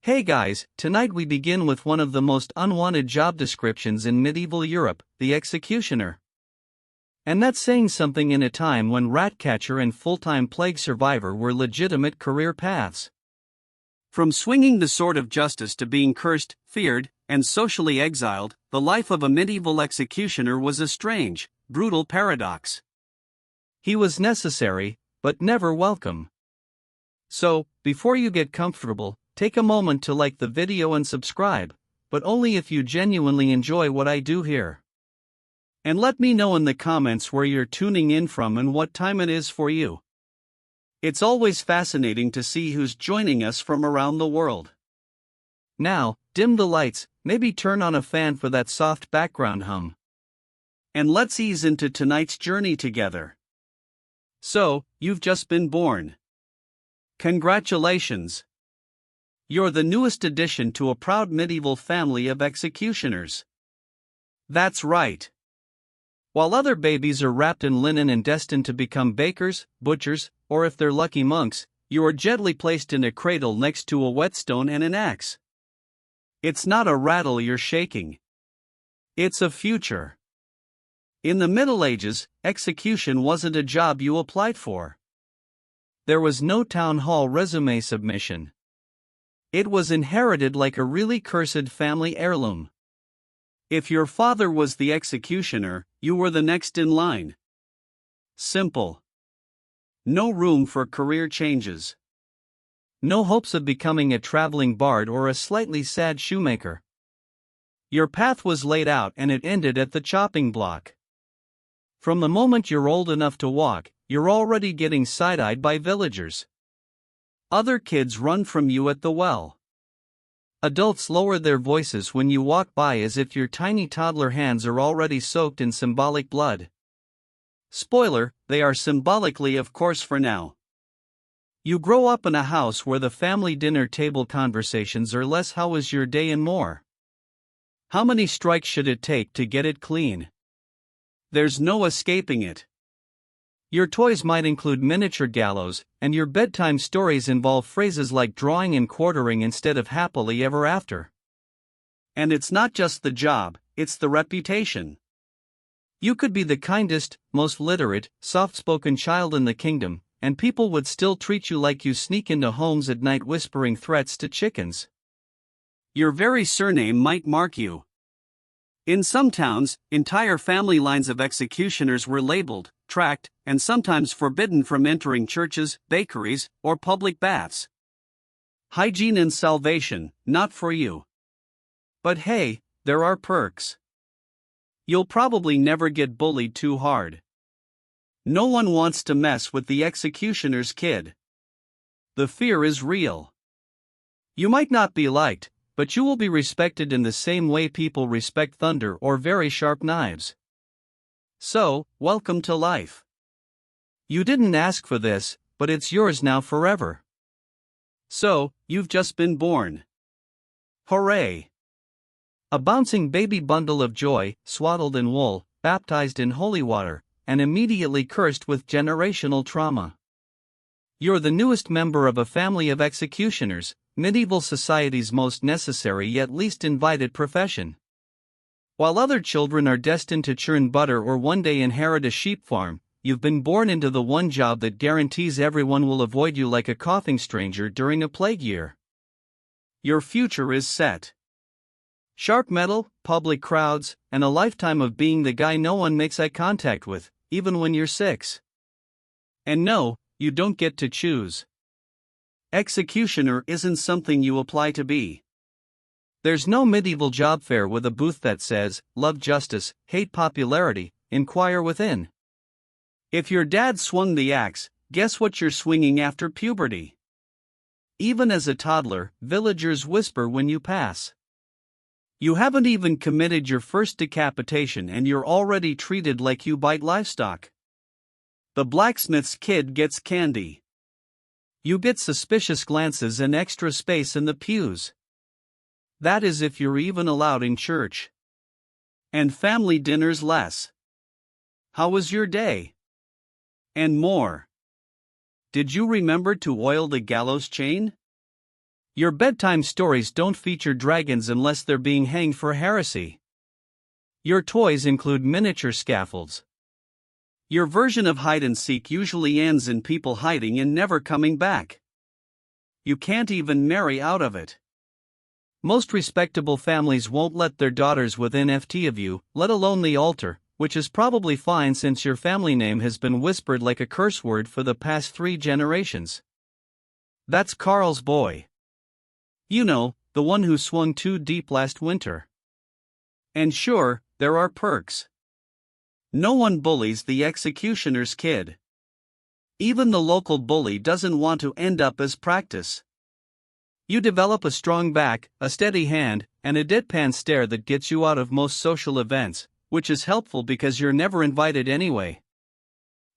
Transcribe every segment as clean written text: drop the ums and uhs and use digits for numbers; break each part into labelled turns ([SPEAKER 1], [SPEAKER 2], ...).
[SPEAKER 1] Hey guys, tonight we begin with one of the most unwanted job descriptions in medieval Europe, the executioner. And that's saying something in a time when ratcatcher and full-time plague survivor were legitimate career paths. From swinging the sword of justice to being cursed, feared, and socially exiled, the life of a medieval executioner was a strange, brutal paradox. He was necessary, but never welcome. So, before you get comfortable, take a moment to like the video and subscribe, but only if you genuinely enjoy what I do here. And let me know in the comments where you're tuning in from and what time it is for you. It's always fascinating to see who's joining us from around the world. Now, dim the lights, maybe turn on a fan for that soft background hum. And let's ease into tonight's journey together. So, you've just been born. Congratulations! You're the newest addition to a proud medieval family of executioners. That's right. While other babies are wrapped in linen and destined to become bakers, butchers, or if they're lucky monks, you are gently placed in a cradle next to a whetstone and an axe. It's not a rattle you're shaking. It's a future. In the Middle Ages, execution wasn't a job you applied for. There was no town hall resume submission. It was inherited like a really cursed family heirloom. If your father was the executioner, you were the next in line. Simple. No room for career changes. No hopes of becoming a traveling bard or a slightly sad shoemaker. Your path was laid out and it ended at the chopping block. From the moment you're old enough to walk, you're already getting side-eyed by villagers. Other kids run from you at the well. Adults lower their voices when you walk by as if your tiny toddler hands are already soaked in symbolic blood. Spoiler, they are symbolically, of course, for now. You grow up in a house where the family dinner table conversations are less "how was your day" and more "how many strikes should it take to get it clean?" There's no escaping it. Your toys might include miniature gallows, and your bedtime stories involve phrases like drawing and quartering instead of happily ever after. And it's not just the job, it's the reputation. You could be the kindest, most literate, soft-spoken child in the kingdom, and people would still treat you like you sneak into homes at night whispering threats to chickens. Your very surname might mark you. In some towns, entire family lines of executioners were labeled, tracked, and sometimes forbidden from entering churches, bakeries, or public baths. Hygiene and salvation, not for you. But hey, there are perks. You'll probably never get bullied too hard. No one wants to mess with the executioner's kid. The fear is real. You might not be liked, but you will be respected in the same way people respect thunder or very sharp knives. So, welcome to life. You didn't ask for this, but it's yours now forever. So, you've just been born. Hooray! A bouncing baby bundle of joy, swaddled in wool, baptized in holy water, and immediately cursed with generational trauma. You're the newest member of a family of executioners, medieval society's most necessary yet least invited profession. While other children are destined to churn butter or one day inherit a sheep farm, you've been born into the one job that guarantees everyone will avoid you like a coughing stranger during a plague year. Your future is set. Sharp metal, public crowds, and a lifetime of being the guy no one makes eye contact with, even when you're 6. And no, you don't get to choose. Executioner isn't something you apply to be. There's no medieval job fair with a booth that says, "Love justice, hate popularity, inquire within." If your dad swung the axe, guess what you're swinging after puberty? Even as a toddler, villagers whisper when you pass. You haven't even committed your first decapitation and you're already treated like you bite livestock. The blacksmith's kid gets candy. You get suspicious glances and extra space in the pews. That is if you're even allowed in church. And family dinners less. How was your day? And more. Did you remember to oil the gallows chain? Your bedtime stories don't feature dragons unless they're being hanged for heresy. Your toys include miniature scaffolds. Your version of hide and seek usually ends in people hiding and never coming back. You can't even marry out of it. Most respectable families won't let their daughters within FT of you, let alone the altar, which is probably fine since your family name has been whispered like a curse word for the past 3 generations. That's Carl's boy. You know, the one who swung too deep last winter. And sure, there are perks. No one bullies the executioner's kid. Even the local bully doesn't want to end up as practice. You develop a strong back, a steady hand, and a deadpan stare that gets you out of most social events, which is helpful because you're never invited anyway.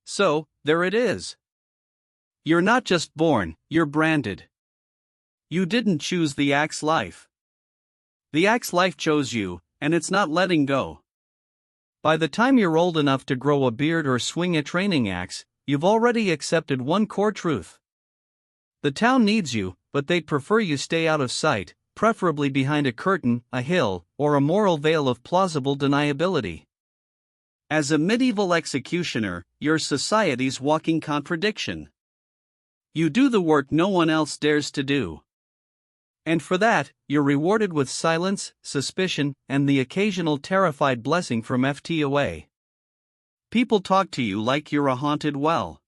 [SPEAKER 1] So, there it is. You're not just born, you're branded. You didn't choose the axe life. The axe life chose you, and it's not letting go. By the time you're old enough to grow a beard or swing a training axe, you've already accepted one core truth. The town needs you, but they'd prefer you stay out of sight, preferably behind a curtain, a hill, or a moral veil of plausible deniability. As a medieval executioner, you're society's walking contradiction. You do the work no one else dares to do. And for that, you're rewarded with silence, suspicion, and the occasional terrified blessing from FT away. People talk to you like you're a haunted well.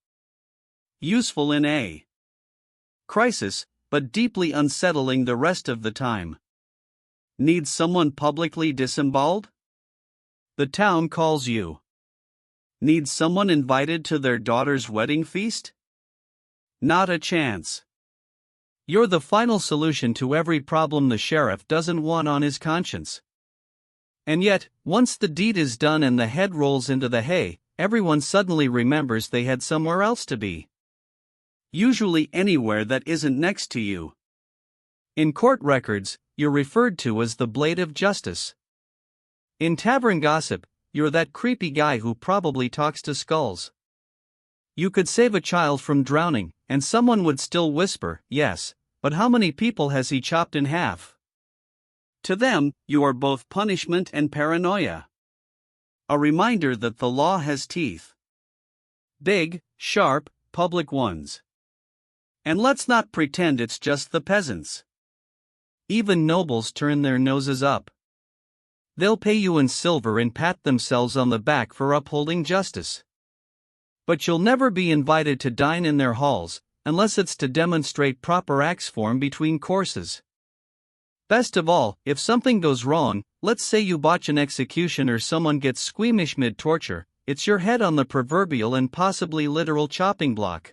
[SPEAKER 1] Useful in a crisis, but deeply unsettling the rest of the time. Needs someone publicly disemboweled? The town calls you. Needs someone invited to their daughter's wedding feast? Not a chance. You're the final solution to every problem the sheriff doesn't want on his conscience. And yet, once the deed is done and the head rolls into the hay, everyone suddenly remembers they had somewhere else to be. Usually anywhere that isn't next to you. In court records, you're referred to as the blade of justice. In tavern gossip, you're that creepy guy who probably talks to skulls. You could save a child from drowning, and someone would still whisper, yes, but how many people has he chopped in half? To them, you are both punishment and paranoia. A reminder that the law has teeth. Big, sharp, public ones. And let's not pretend it's just the peasants. Even nobles turn their noses up. They'll pay you in silver and pat themselves on the back for upholding justice. But you'll never be invited to dine in their halls, unless it's to demonstrate proper axe form between courses. Best of all, if something goes wrong, let's say you botch an execution or someone gets squeamish mid-torture, it's your head on the proverbial and possibly literal chopping block.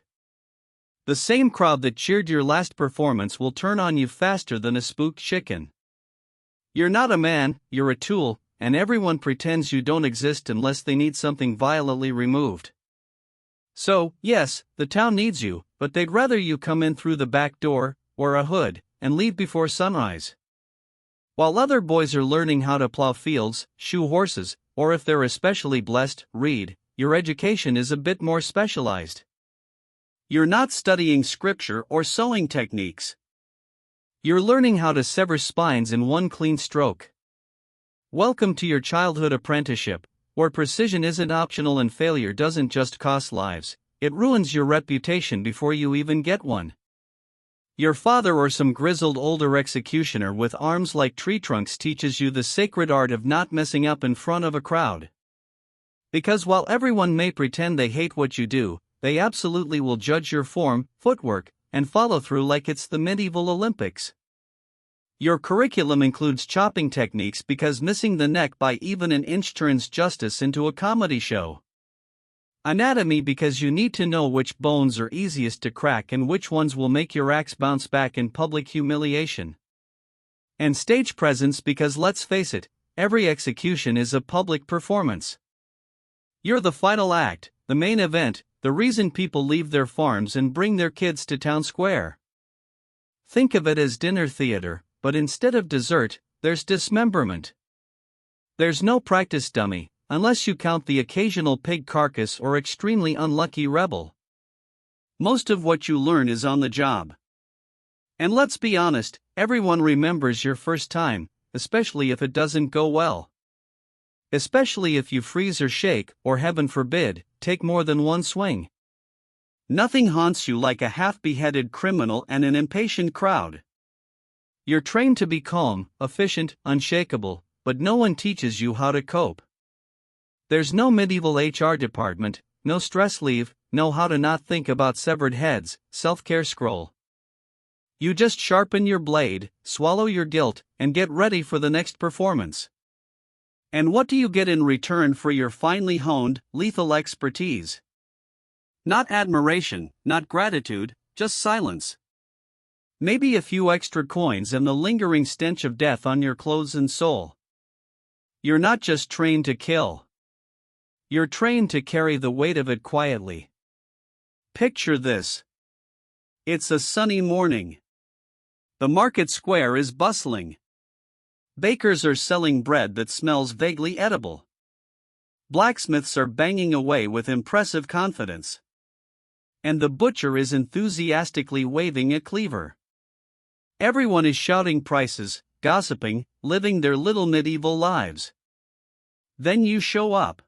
[SPEAKER 1] The same crowd that cheered your last performance will turn on you faster than a spooked chicken. You're not a man, you're a tool, and everyone pretends you don't exist unless they need something violently removed. So, yes, the town needs you, but they'd rather you come in through the back door, wear a hood, and leave before sunrise. While other boys are learning how to plow fields, shoe horses, or if they're especially blessed, read, your education is a bit more specialized. You're not studying scripture or sewing techniques. You're learning how to sever spines in one clean stroke. Welcome to your childhood apprenticeship, where precision isn't optional and failure doesn't just cost lives, it ruins your reputation before you even get one. Your father or some grizzled older executioner with arms like tree trunks teaches you the sacred art of not messing up in front of a crowd. Because while everyone may pretend they hate what you do, they absolutely will judge your form, footwork, and follow through like it's the medieval Olympics. Your curriculum includes chopping techniques because missing the neck by even an inch turns justice into a comedy show. Anatomy because you need to know which bones are easiest to crack and which ones will make your axe bounce back in public humiliation. And stage presence because let's face it, every execution is a public performance. You're the final act, the main event, the reason people leave their farms and bring their kids to town square. Think of it as dinner theater, but instead of dessert, there's dismemberment. There's no practice dummy, unless you count the occasional pig carcass or extremely unlucky rebel. Most of what you learn is on the job. And let's be honest, everyone remembers your first time, especially if it doesn't go well. Especially if you freeze or shake, or heaven forbid, take more than one swing. Nothing haunts you like a half-beheaded criminal and an impatient crowd. You're trained to be calm, efficient, unshakable, but no one teaches you how to cope. There's no medieval HR department, no stress leave, no how to not think about severed heads, self-care scroll. You just sharpen your blade, swallow your guilt, and get ready for the next performance. And what do you get in return for your finely honed, lethal expertise? Not admiration, not gratitude, just silence. Maybe a few extra coins and the lingering stench of death on your clothes and soul. You're not just trained to kill. You're trained to carry the weight of it quietly. Picture this. It's a sunny morning. The market square is bustling. Bakers are selling bread that smells vaguely edible. Blacksmiths are banging away with impressive confidence. And the butcher is enthusiastically waving a cleaver. Everyone is shouting prices, gossiping, living their little medieval lives. Then you show up.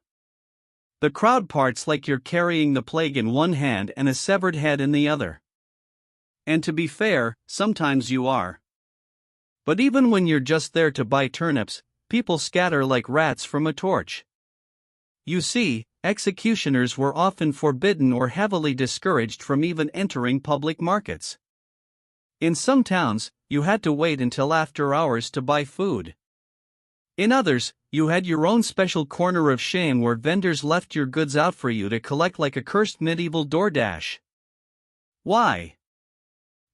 [SPEAKER 1] The crowd parts like you're carrying the plague in one hand and a severed head in the other. And to be fair, sometimes you are. But even when you're just there to buy turnips, people scatter like rats from a torch. You see, executioners were often forbidden or heavily discouraged from even entering public markets. In some towns, you had to wait until after hours to buy food. In others, you had your own special corner of shame where vendors left your goods out for you to collect like a cursed medieval DoorDash. Why?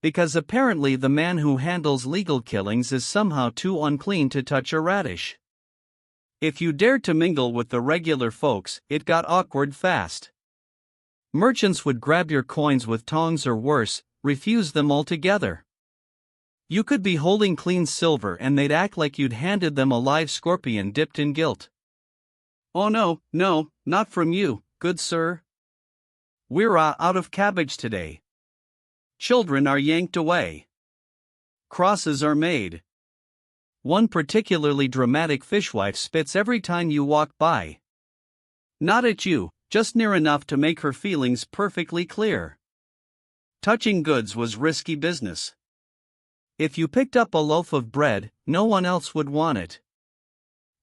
[SPEAKER 1] Because apparently the man who handles legal killings is somehow too unclean to touch a radish. If you dared to mingle with the regular folks, it got awkward fast. Merchants would grab your coins with tongs or worse, refuse them altogether. You could be holding clean silver and they'd act like you'd handed them a live scorpion dipped in guilt. Oh no, not from you, good sir. We're out of cabbage today. Children are yanked away. Crosses are made. One particularly dramatic fishwife spits every time you walk by. Not at you, just near enough to make her feelings perfectly clear. Touching goods was risky business. If you picked up a loaf of bread, no one else would want it.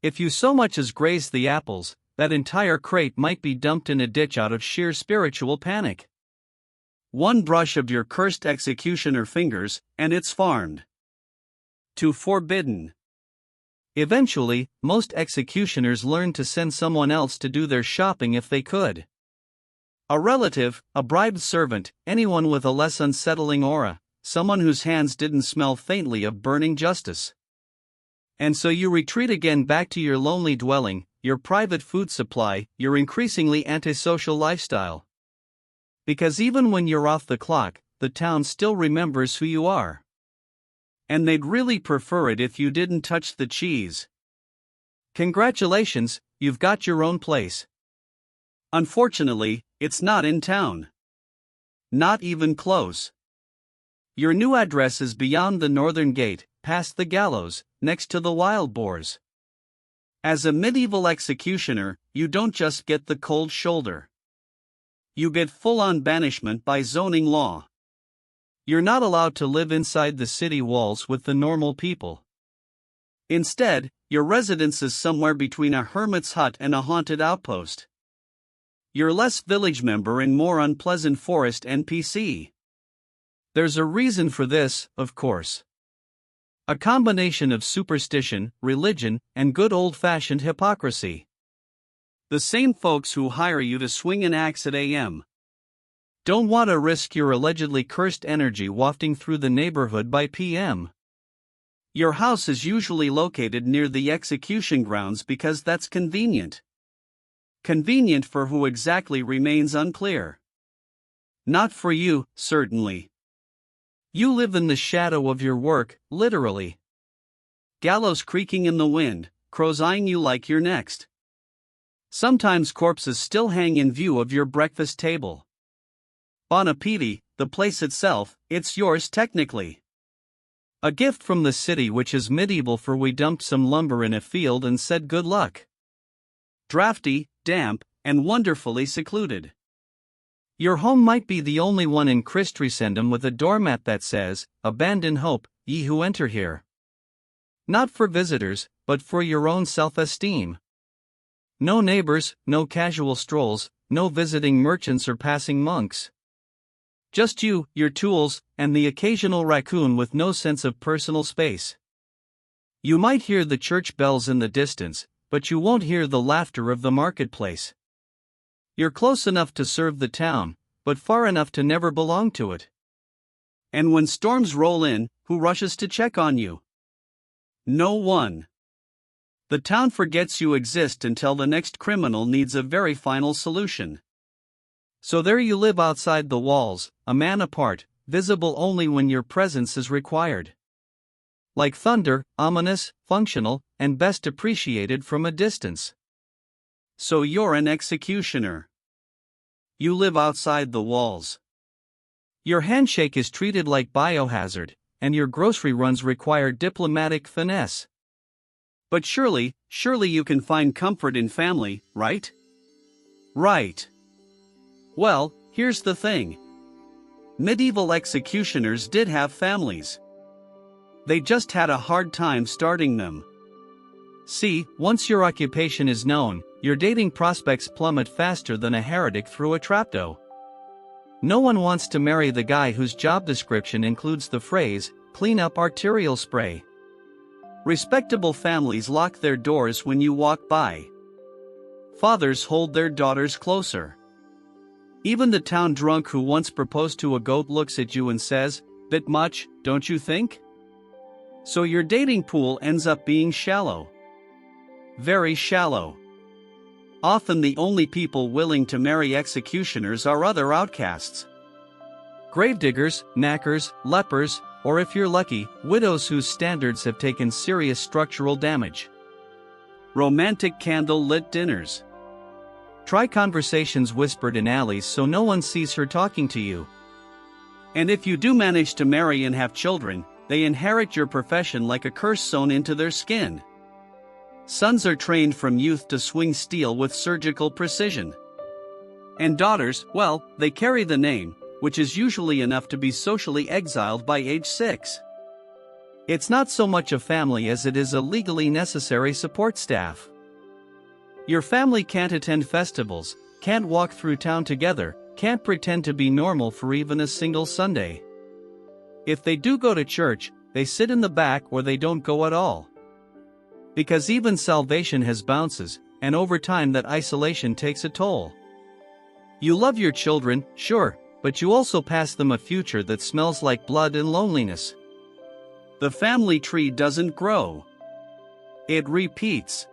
[SPEAKER 1] If you so much as grazed the apples, that entire crate might be dumped in a ditch out of sheer spiritual panic. One brush of your cursed executioner fingers, and it's farmed. To forbidden. Eventually, most executioners learned to send someone else to do their shopping if they could. A relative, a bribed servant, anyone with a less unsettling aura, someone whose hands didn't smell faintly of burning justice. And so you retreat again back to your lonely dwelling, your private food supply, your increasingly antisocial lifestyle. Because even when you're off the clock, the town still remembers who you are. And they'd really prefer it if you didn't touch the cheese. Congratulations, you've got your own place. Unfortunately, it's not in town. Not even close. Your new address is beyond the northern gate, past the gallows, next to the wild boars. As a medieval executioner, you don't just get the cold shoulder. You get full-on banishment by zoning law. You're not allowed to live inside the city walls with the normal people. Instead, your residence is somewhere between a hermit's hut and a haunted outpost. You're less village member and more unpleasant forest NPC. There's a reason for this, of course. A combination of superstition, religion, and good old-fashioned hypocrisy. The same folks who hire you to swing an axe at AM. Don't want to risk your allegedly cursed energy wafting through the neighborhood by PM. Your house is usually located near the execution grounds because that's convenient. Convenient for who exactly remains unclear. Not for you, certainly. You live in the shadow of your work, literally. Gallows creaking in the wind, crows eyeing you like you're next. Sometimes corpses still hang in view of your breakfast table. Bon appétit, the place itself, it's yours technically. A gift from the city, which is medieval, for we dumped some lumber in a field and said good luck. Drafty, damp, and wonderfully secluded. Your home might be the only one in Christendom with a doormat that says, "Abandon hope, ye who enter here." Not for visitors, but for your own self-esteem. No neighbors, no casual strolls, no visiting merchants or passing monks. Just you, your tools, and the occasional raccoon with no sense of personal space. You might hear the church bells in the distance, but you won't hear the laughter of the marketplace. You're close enough to serve the town, but far enough to never belong to it. And when storms roll in, who rushes to check on you? No one. The town forgets you exist until the next criminal needs a very final solution. So there you live outside the walls, a man apart, visible only when your presence is required. Like thunder, ominous, functional, and best appreciated from a distance. So you're an executioner. You live outside the walls. Your handshake is treated like biohazard, and your grocery runs require diplomatic finesse. But surely you can find comfort in family, right? Right. Well, here's the thing. Medieval executioners did have families. They just had a hard time starting them. See, once your occupation is known, your dating prospects plummet faster than a heretic through a trapdoor. No one wants to marry the guy whose job description includes the phrase, "clean up arterial spray." Respectable families lock their doors when you walk by. Fathers hold their daughters closer. Even the town drunk who once proposed to a goat looks at you and says, "Bit much, don't you think?" So your dating pool ends up being shallow. Very shallow. Often the only people willing to marry executioners are other outcasts. Gravediggers, knackers, lepers, or if you're lucky, widows whose standards have taken serious structural damage. Romantic candle-lit dinners. Try conversations whispered in alleys so no one sees her talking to you. And if you do manage to marry and have children, they inherit your profession like a curse sewn into their skin. Sons are trained from youth to swing steel with surgical precision. And daughters, well, they carry the name, which is usually enough to be socially exiled by age 6. It's not so much a family as it is a legally necessary support staff. Your family can't attend festivals, can't walk through town together, can't pretend to be normal for even a single Sunday. If they do go to church, they sit in the back or they don't go at all. Because even salvation has bounces, and over time that isolation takes a toll. You love your children, sure, but you also pass them a future that smells like blood and loneliness. The family tree doesn't grow. It repeats.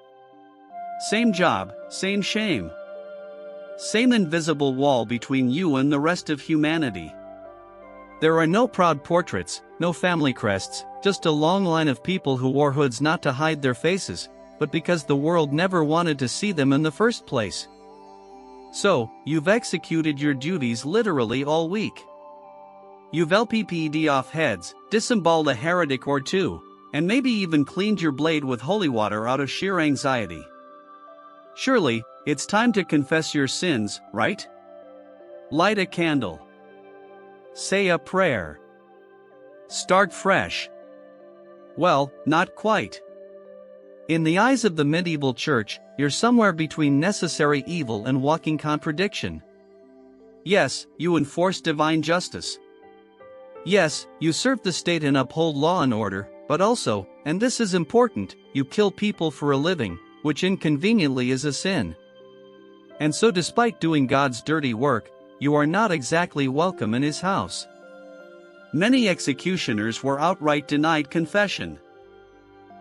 [SPEAKER 1] Same job, same shame. Same invisible wall between you and the rest of humanity. There are no proud portraits, no family crests, just a long line of people who wore hoods not to hide their faces, but because the world never wanted to see them in the first place. So, you've executed your duties literally all week. You've LPPED off heads, disemboweled a heretic or two, and maybe even cleaned your blade with holy water out of sheer anxiety. Surely, it's time to confess your sins, right? Light a candle. Say a prayer. Start fresh. Well, not quite. In the eyes of the medieval church, you're somewhere between necessary evil and walking contradiction. Yes, you enforce divine justice. Yes, you serve the state and uphold law and order, but also, and this is important, you kill people for a living, which inconveniently is a sin. And so despite doing God's dirty work, you are not exactly welcome in His house. Many executioners were outright denied confession.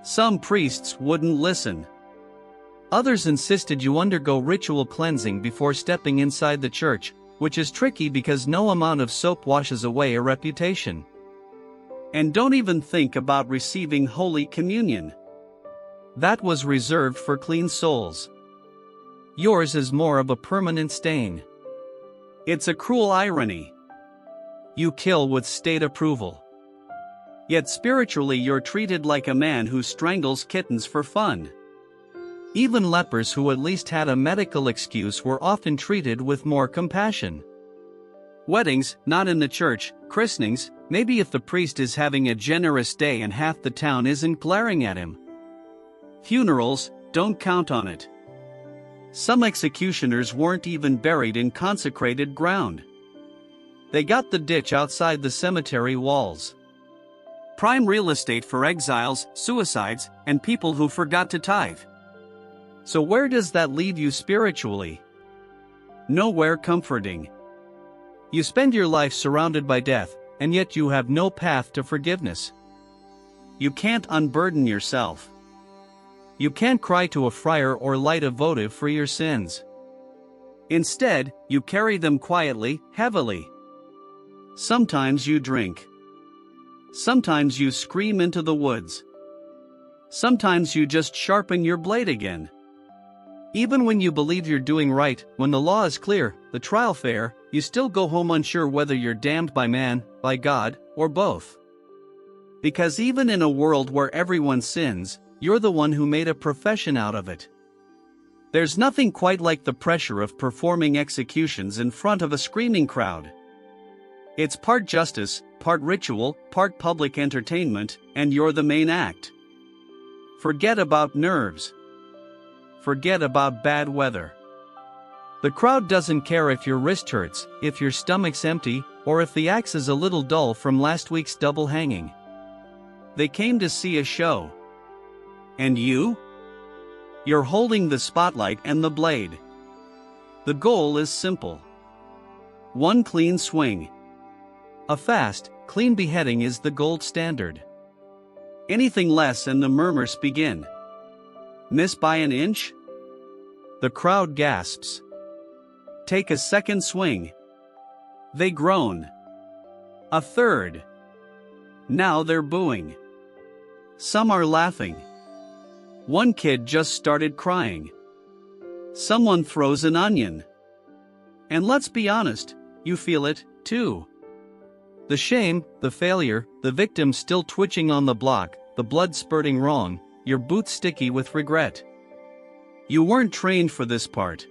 [SPEAKER 1] Some priests wouldn't listen. Others insisted you undergo ritual cleansing before stepping inside the church, which is tricky because no amount of soap washes away a reputation. And don't even think about receiving Holy Communion. That was reserved for clean souls. Yours is more of a permanent stain. It's a cruel irony. You kill with state approval. Yet spiritually you're treated like a man who strangles kittens for fun. Even lepers who at least had a medical excuse were often treated with more compassion. Weddings, not in the church, christenings, maybe if the priest is having a generous day and half the town isn't glaring at him. Funerals, don't count on it. Some executioners weren't even buried in consecrated ground. They got the ditch outside the cemetery walls. Prime real estate for exiles, suicides, and people who forgot to tithe. So where does that leave you spiritually? Nowhere comforting. You spend your life surrounded by death, and yet you have no path to forgiveness. You can't unburden yourself. You can't cry to a friar or light a votive for your sins. Instead, you carry them quietly, heavily. Sometimes you drink. Sometimes you scream into the woods. Sometimes you just sharpen your blade again. Even when you believe you're doing right, when the law is clear, the trial fair, you still go home unsure whether you're damned by man, by God, or both. Because even in a world where everyone sins, you're the one who made a profession out of it. There's nothing quite like the pressure of performing executions in front of a screaming crowd. It's part justice, part ritual, part public entertainment, and you're the main act. Forget about nerves. Forget about bad weather. The crowd doesn't care if your wrist hurts, if your stomach's empty, or if the axe is a little dull from last week's double hanging. They came to see a show. And you? You're holding the spotlight and the blade. The goal is simple. One clean swing. A fast, clean beheading is the gold standard. Anything less and the murmurs begin. Miss by an inch? The crowd gasps. Take a second swing. They groan. A third. Now they're booing. Some are laughing. One kid just started crying. Someone throws an onion. And let's be honest, you feel it, too. The shame, the failure, the victim still twitching on the block, the blood spurting wrong, your boots sticky with regret. You weren't trained for this part.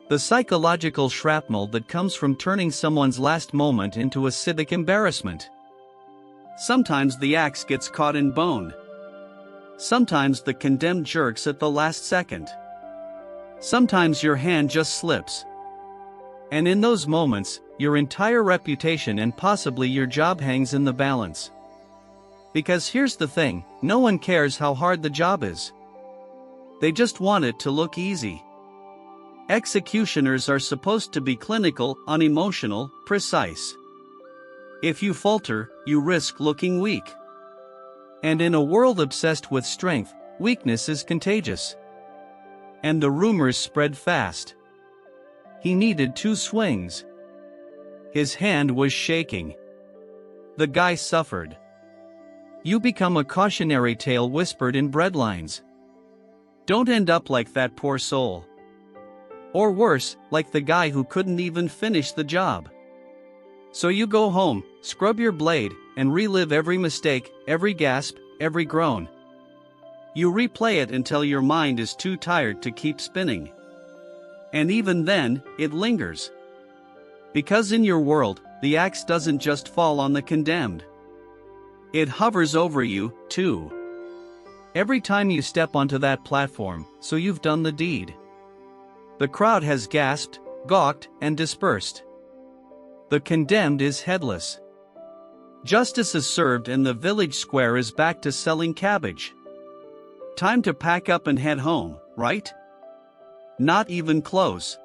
[SPEAKER 1] The psychological shrapnel that comes from turning someone's last moment into a civic embarrassment. Sometimes the axe gets caught in bone. Sometimes the condemned jerks at the last second. Sometimes your hand just slips. And in those moments, your entire reputation and possibly your job hangs in the balance. Because here's the thing, no one cares how hard the job is. They just want it to look easy. Executioners are supposed to be clinical, unemotional, precise. If you falter, you risk looking weak. And in a world obsessed with strength, weakness is contagious. And the rumors spread fast. He needed 2 swings. His hand was shaking. The guy suffered. You become a cautionary tale whispered in breadlines. Don't end up like that poor soul. Or worse, like the guy who couldn't even finish the job. So you go home, scrub your blade, and relive every mistake, every gasp, every groan. You replay it until your mind is too tired to keep spinning. And even then, it lingers. Because in your world, the axe doesn't just fall on the condemned. It hovers over you, too. Every time you step onto that platform, so you've done the deed. The crowd has gasped, gawked, and dispersed. The condemned is headless. Justice is served and the village square is back to selling cabbage. Time to pack up and head home, right? Not even close.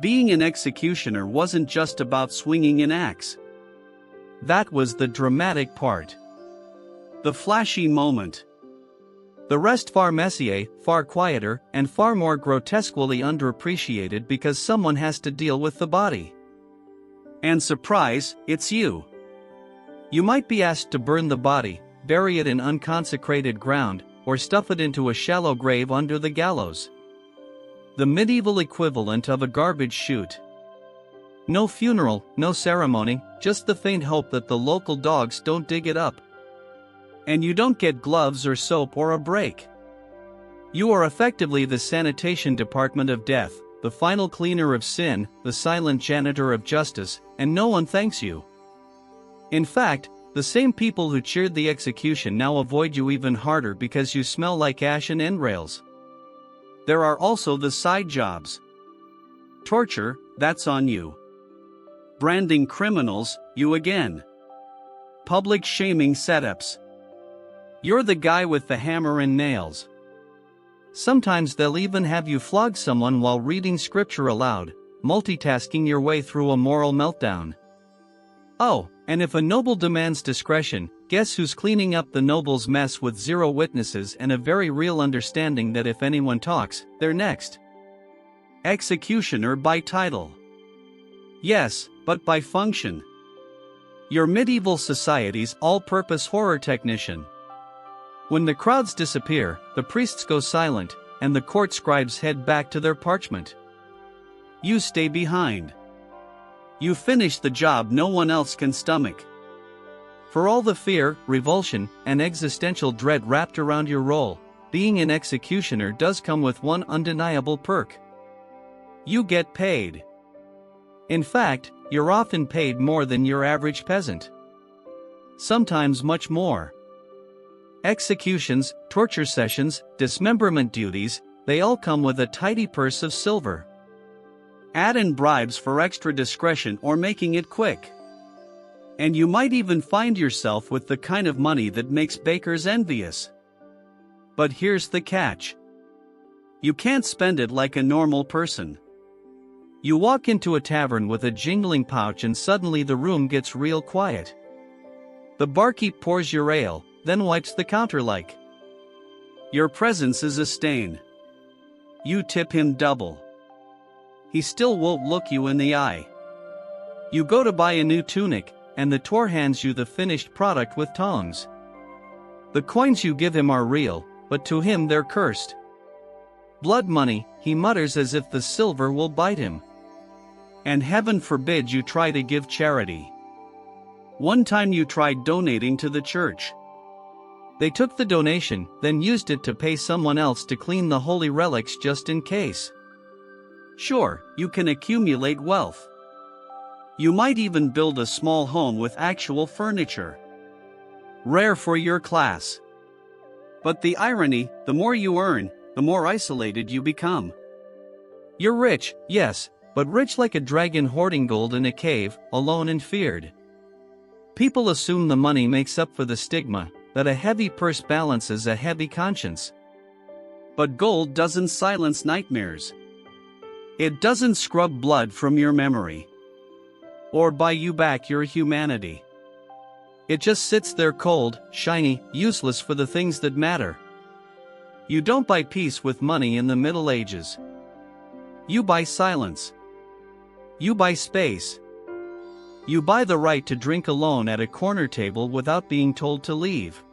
[SPEAKER 1] Being an executioner wasn't just about swinging an axe. That was the dramatic part. The flashy moment. The rest far messier, far quieter, and far more grotesquely underappreciated because someone has to deal with the body. And surprise, it's you. You might be asked to burn the body, bury it in unconsecrated ground, or stuff it into a shallow grave under the gallows. The medieval equivalent of a garbage chute. No funeral, no ceremony, just the faint hope that the local dogs don't dig it up. And you don't get gloves or soap or a break. You are effectively the sanitation department of death, the final cleaner of sin, the silent janitor of justice, and no one thanks you. In fact, the same people who cheered the execution now avoid you even harder because you smell like ash and endrails. There are also the side jobs. Torture, that's on you. Branding criminals, you again. Public shaming setups. You're the guy with the hammer and nails. Sometimes they'll even have you flog someone while reading scripture aloud, multitasking your way through a moral meltdown. Oh, and if a noble demands discretion, guess who's cleaning up the noble's mess with zero witnesses and a very real understanding that if anyone talks, they're next? Executioner by title. Yes, but by function. Your medieval society's all-purpose horror technician. When the crowds disappear, the priests go silent, and the court scribes head back to their parchment. You stay behind. You finish the job no one else can stomach. For all the fear, revulsion, and existential dread wrapped around your role, being an executioner does come with one undeniable perk. You get paid. In fact, you're often paid more than your average peasant. Sometimes much more. Executions, torture sessions, dismemberment duties, they all come with a tidy purse of silver. Add in bribes for extra discretion or making it quick. And you might even find yourself with the kind of money that makes bakers envious. But here's the catch. You can't spend it like a normal person. You walk into a tavern with a jingling pouch and suddenly the room gets real quiet. The barkeep pours your ale, then wipes the counter like your presence is a stain. You tip him double. He still won't look you in the eye. You go to buy a new tunic, and the tour hands you the finished product with tongs. The coins you give him are real, but to him they're cursed. Blood money, he mutters as if the silver will bite him. And heaven forbid you try to give charity. One time you tried donating to the church. They took the donation, then used it to pay someone else to clean the holy relics just in case. Sure, you can accumulate wealth. You might even build a small home with actual furniture. Rare for your class. But the irony, the more you earn, the more isolated you become. You're rich, yes, but rich like a dragon hoarding gold in a cave, alone and feared. People assume the money makes up for the stigma, that a heavy purse balances a heavy conscience. But gold doesn't silence nightmares. It doesn't scrub blood from your memory. Or buy you back your humanity. It just sits there cold, shiny, useless for the things that matter. You don't buy peace with money in the Middle Ages. You buy silence. You buy space. You buy the right to drink alone at a corner table without being told to leave.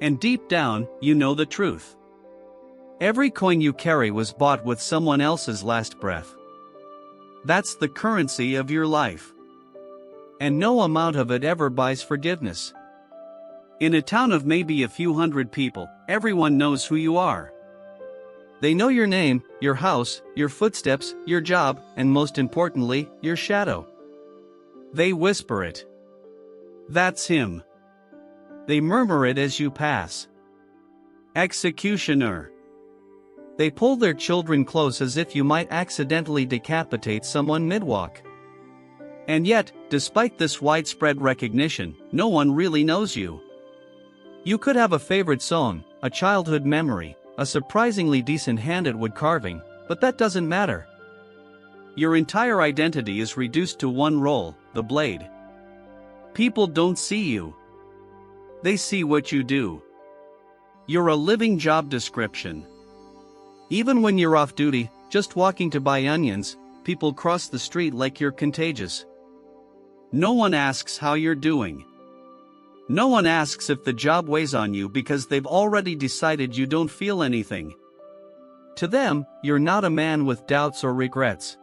[SPEAKER 1] And deep down, you know the truth. Every coin you carry was bought with someone else's last breath. That's the currency of your life. And no amount of it ever buys forgiveness. In a town of maybe a few hundred people, everyone knows who you are. They know your name, your house, your footsteps, your job, and most importantly, your shadow. They whisper it. That's him. They murmur it as you pass. Executioner. They pull their children close as if you might accidentally decapitate someone mid-walk. And yet, despite this widespread recognition, no one really knows you. You could have a favorite song, a childhood memory, a surprisingly decent hand at wood carving, but that doesn't matter. Your entire identity is reduced to one role, the blade. People don't see you. They see what you do. You're a living job description. Even when you're off duty, just walking to buy onions, people cross the street like you're contagious. No one asks how you're doing. No one asks if the job weighs on you because they've already decided you don't feel anything. To them, you're not a man with doubts or regrets.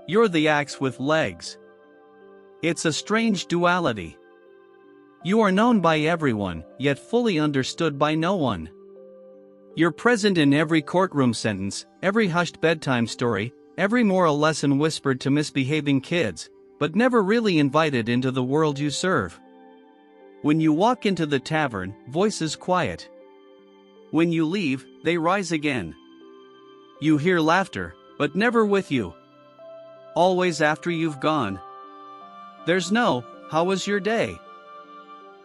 [SPEAKER 1] You're the axe with legs. It's a strange duality. You are known by everyone, yet fully understood by no one. You're present in every courtroom sentence, every hushed bedtime story, every moral lesson whispered to misbehaving kids, but never really invited into the world you serve. When you walk into the tavern, voices quiet. When you leave, they rise again. You hear laughter, but never with you. Always after you've gone. There's no, "How was your day?"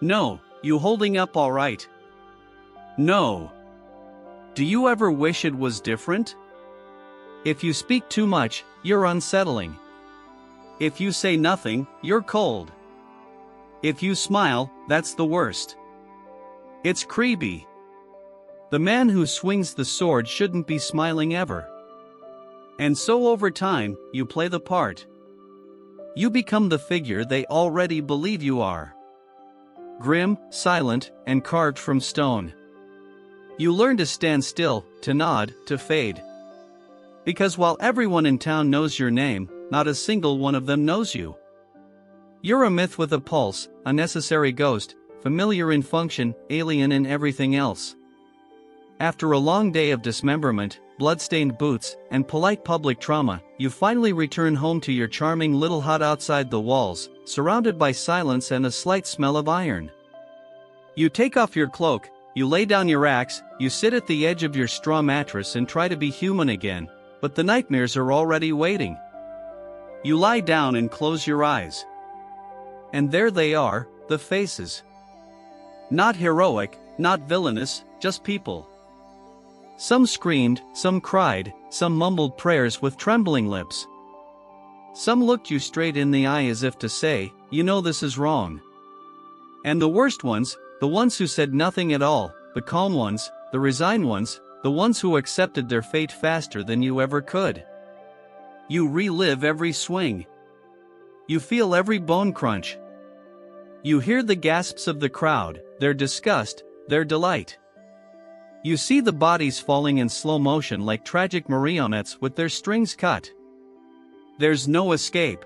[SPEAKER 1] No, "You holding up all right?" No. Do you ever wish it was different? If you speak too much, you're unsettling. If you say nothing, you're cold. If you smile, that's the worst. It's creepy. The man who swings the sword shouldn't be smiling ever. And so over time, you play the part. You become the figure they already believe you are. Grim, silent, and carved from stone. You learn to stand still, to nod, to fade. Because while everyone in town knows your name, not a single one of them knows you. You're a myth with a pulse, a necessary ghost, familiar in function, alien in everything else. After a long day of dismemberment, blood-stained boots, and polite public trauma, you finally return home to your charming little hut outside the walls, surrounded by silence and a slight smell of iron. You take off your cloak, you lay down your axe, you sit at the edge of your straw mattress and try to be human again, but the nightmares are already waiting. You lie down and close your eyes. And there they are, the faces. Not heroic, not villainous, just people. Some screamed, some cried, some mumbled prayers with trembling lips. Some looked you straight in the eye as if to say, "You know this is wrong." And the worst ones, the ones who said nothing at all, the calm ones, the resigned ones, the ones who accepted their fate faster than you ever could. You relive every swing. You feel every bone crunch. You hear the gasps of the crowd, their disgust, their delight. You see the bodies falling in slow motion like tragic marionettes with their strings cut. There's no escape.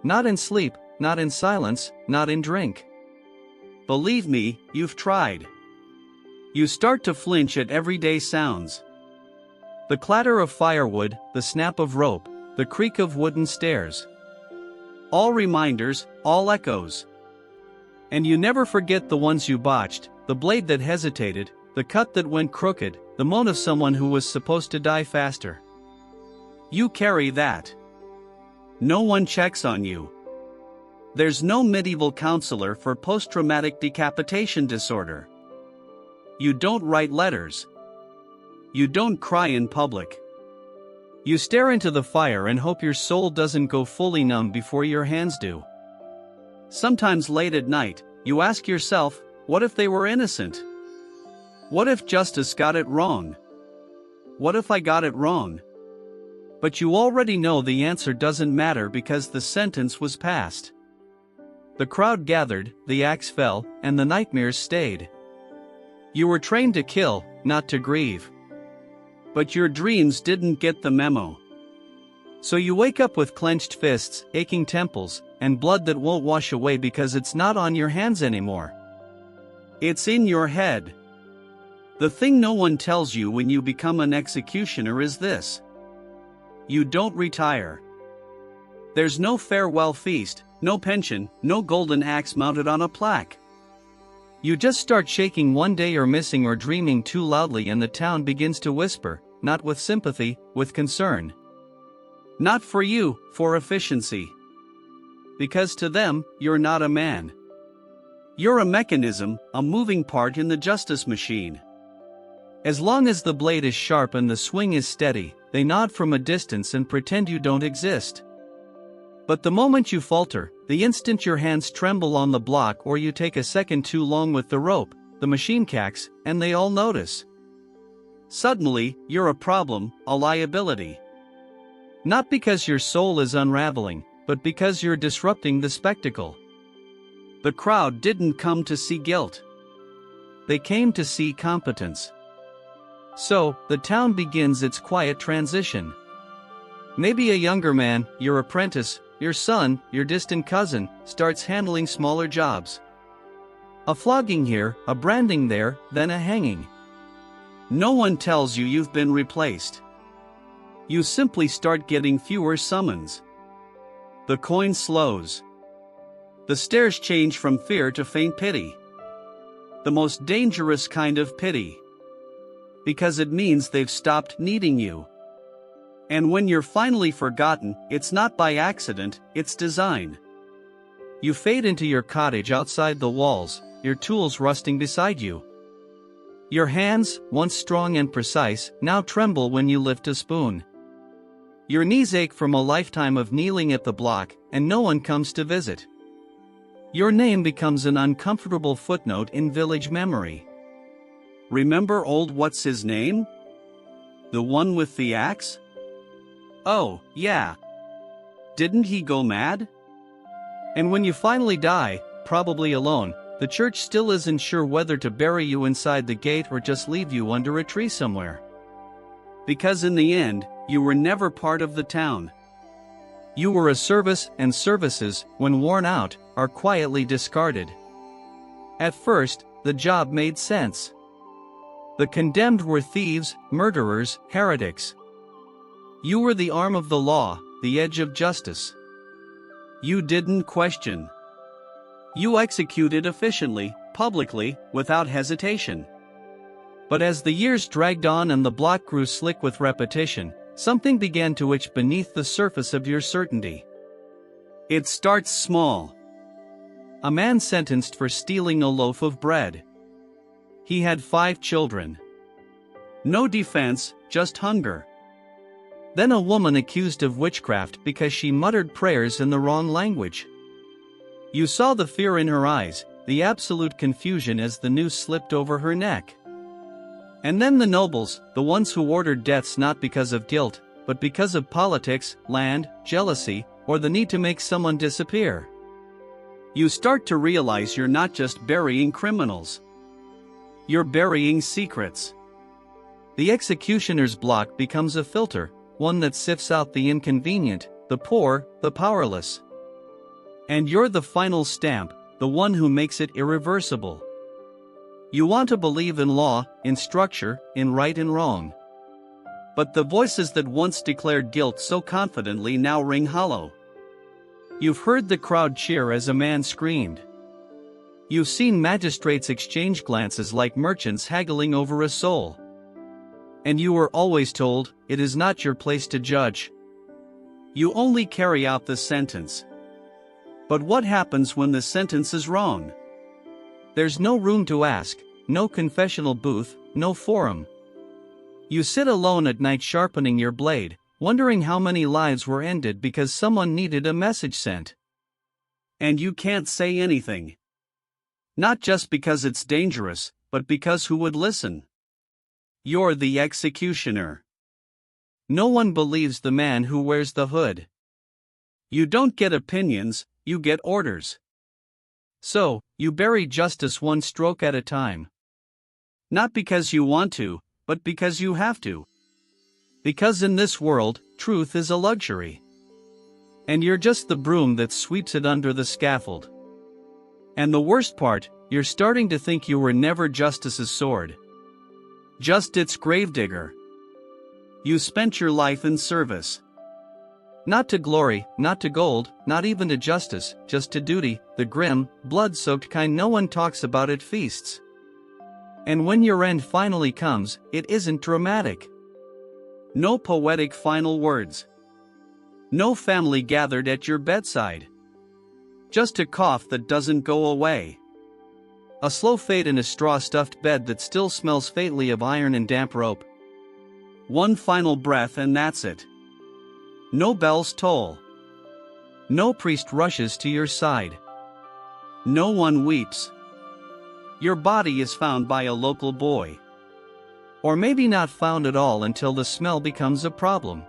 [SPEAKER 1] Not in sleep, not in silence, not in drink. Believe me, you've tried. You start to flinch at everyday sounds. The clatter of firewood, the snap of rope, the creak of wooden stairs. All reminders, all echoes. And you never forget the ones you botched, the blade that hesitated, the cut that went crooked, the moan of someone who was supposed to die faster. You carry that. No one checks on you. There's no medieval counselor for post-traumatic decapitation disorder. You don't write letters. You don't cry in public. You stare into the fire and hope your soul doesn't go fully numb before your hands do. Sometimes late at night, you ask yourself, what if they were innocent? What if justice got it wrong? What if I got it wrong? But you already know the answer doesn't matter because the sentence was passed. The crowd gathered, the axe fell, and the nightmares stayed. You were trained to kill, not to grieve. But your dreams didn't get the memo. So you wake up with clenched fists, aching temples, and blood that won't wash away because it's not on your hands anymore. It's in your head. The thing no one tells you when you become an executioner is this. You don't retire. There's no farewell feast, no pension, no golden axe mounted on a plaque. You just start shaking one day or missing or dreaming too loudly and the town begins to whisper, not with sympathy, with concern. Not for you, for efficiency. Because to them, you're not a man. You're a mechanism, a moving part in the justice machine. As long as the blade is sharp and the swing is steady, they nod from a distance and pretend you don't exist. But the moment you falter, the instant your hands tremble on the block or you take a second too long with the rope, the machine cacks, and they all notice. Suddenly, you're a problem, a liability. Not because your soul is unraveling, but because you're disrupting the spectacle. The crowd didn't come to see guilt. They came to see competence. So, the town begins its quiet transition. Maybe a younger man, your apprentice, your son, your distant cousin, starts handling smaller jobs. A flogging here, a branding there, then a hanging. No one tells you you've been replaced. You simply start getting fewer summons. The coin slows. The stares change from fear to faint pity. The most dangerous kind of pity. Because it means they've stopped needing you. And when you're finally forgotten, it's not by accident, it's design. You fade into your cottage outside the walls, your tools rusting beside you. Your hands, once strong and precise, now tremble when you lift a spoon. Your knees ache from a lifetime of kneeling at the block, and no one comes to visit. Your name becomes an uncomfortable footnote in village memory. Remember old what's his name? The one with the axe? Oh, yeah. Didn't he go mad? And when you finally die, probably alone, the church still isn't sure whether to bury you inside the gate or just leave you under a tree somewhere. Because in the end, you were never part of the town. You were a service, and services, when worn out, are quietly discarded. At first, the job made sense. The condemned were thieves, murderers, heretics. You were the arm of the law, the edge of justice. You didn't question. You executed efficiently, publicly, without hesitation. But as the years dragged on and the block grew slick with repetition, something began to itch beneath the surface of your certainty. It starts small. A man sentenced for stealing a loaf of bread. He had 5 children. No defense, just hunger. Then a woman accused of witchcraft because she muttered prayers in the wrong language. You saw the fear in her eyes, the absolute confusion as the noose slipped over her neck. And then the nobles, the ones who ordered deaths not because of guilt, but because of politics, land, jealousy, or the need to make someone disappear. You start to realize you're not just burying criminals. You're burying secrets. The executioner's block becomes a filter, one that sifts out the inconvenient, the poor, the powerless. And you're the final stamp, the one who makes it irreversible. You want to believe in law, in structure, in right and wrong. But the voices that once declared guilt so confidently now ring hollow. You've heard the crowd cheer as a man screamed. You've seen magistrates exchange glances like merchants haggling over a soul. And you were always told, it is not your place to judge. You only carry out the sentence. But what happens when the sentence is wrong? There's no room to ask, no confessional booth, no forum. You sit alone at night sharpening your blade, wondering how many lives were ended because someone needed a message sent. And you can't say anything. Not just because it's dangerous, but because who would listen? You're the executioner. No one believes the man who wears the hood. You don't get opinions, you get orders. So, you bury justice one stroke at a time. Not because you want to, but because you have to. Because in this world, truth is a luxury. And you're just the broom that sweeps it under the scaffold. And the worst part, you're starting to think you were never justice's sword. Just its gravedigger. You spent your life in service. Not to glory, not to gold, not even to justice, just to duty, the grim, blood-soaked kind no one talks about at feasts. And when your end finally comes, it isn't dramatic. No poetic final words. No family gathered at your bedside. Just a cough that doesn't go away. A slow fade in a straw-stuffed bed that still smells faintly of iron and damp rope. One final breath and that's it. No bells toll. No priest rushes to your side. No one weeps. Your body is found by a local boy. Or maybe not found at all until the smell becomes a problem.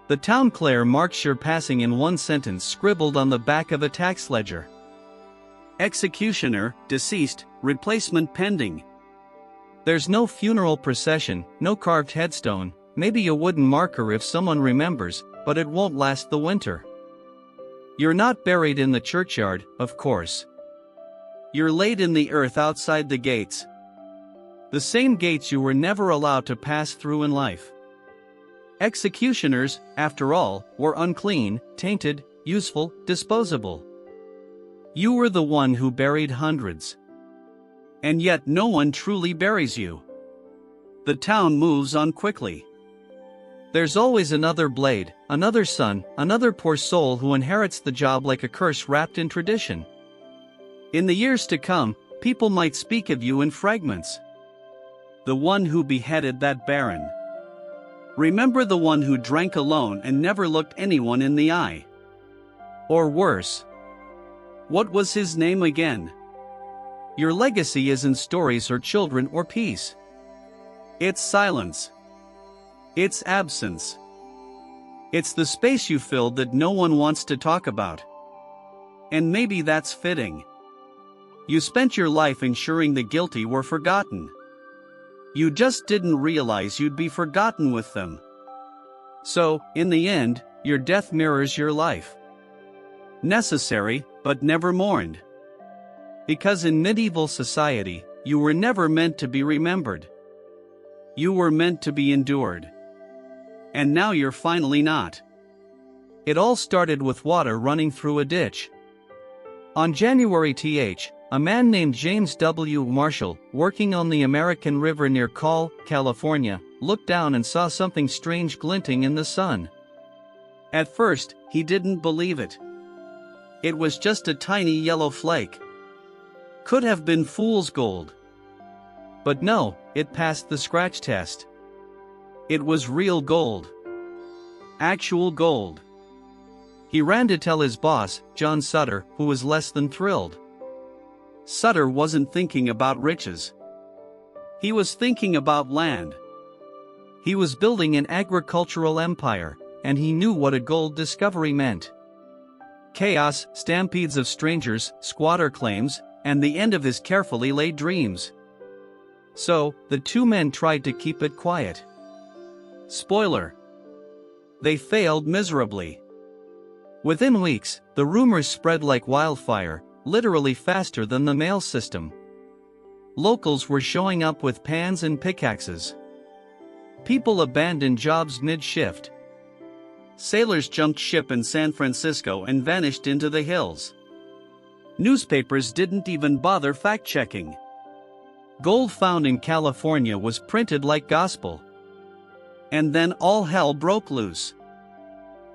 [SPEAKER 1] The town clerk marks your passing in one sentence scribbled on the back of a tax ledger. Executioner, deceased, replacement pending. There's no funeral procession, no carved headstone, maybe a wooden marker if someone remembers, but it won't last the winter. You're not buried in the churchyard, of course. You're laid in the earth outside the gates. The same gates you were never allowed to pass through in life. Executioners, after all, were unclean, tainted, useful, disposable. You were the one who buried hundreds. And yet no one truly buries you. The town moves on quickly. There's always another blade, another son, another poor soul who inherits the job like a curse wrapped in tradition. In the years to come, people might speak of you in fragments. The one who beheaded that baron. Remember the one who drank alone and never looked anyone in the eye. Or worse. What was his name again? Your legacy isn't stories or children or peace. It's silence. It's absence. It's the space you filled that no one wants to talk about. And maybe that's fitting. You spent your life ensuring the guilty were forgotten. You just didn't realize you'd be forgotten with them. So, in the end, your death mirrors your life. Necessary, but never mourned. Because in medieval society, you were never meant to be remembered. You were meant to be endured. And now you're finally not. It all started with water running through a ditch. On January 10th, a man named James W. Marshall, working on the American River near Call, California, looked down and saw something strange glinting in the sun. At first, he didn't believe it. It was just a tiny yellow flake. Could have been fool's gold. But no, it passed the scratch test. It was real gold. Actual gold. He ran to tell his boss, John Sutter, who was less than thrilled. Sutter wasn't thinking about riches. He was thinking about land. He was building an agricultural empire, and he knew what a gold discovery meant. Chaos, stampedes of strangers, squatter claims, and the end of his carefully laid dreams. So, the two men tried to keep it quiet. Spoiler. They failed miserably. Within weeks, the rumors spread like wildfire, literally faster than the mail system. Locals were showing up with pans and pickaxes. People abandoned jobs mid-shift. Sailors jumped ship in San Francisco and vanished into the hills. Newspapers didn't even bother fact-checking. Gold found in California was printed like gospel. And then all hell broke loose.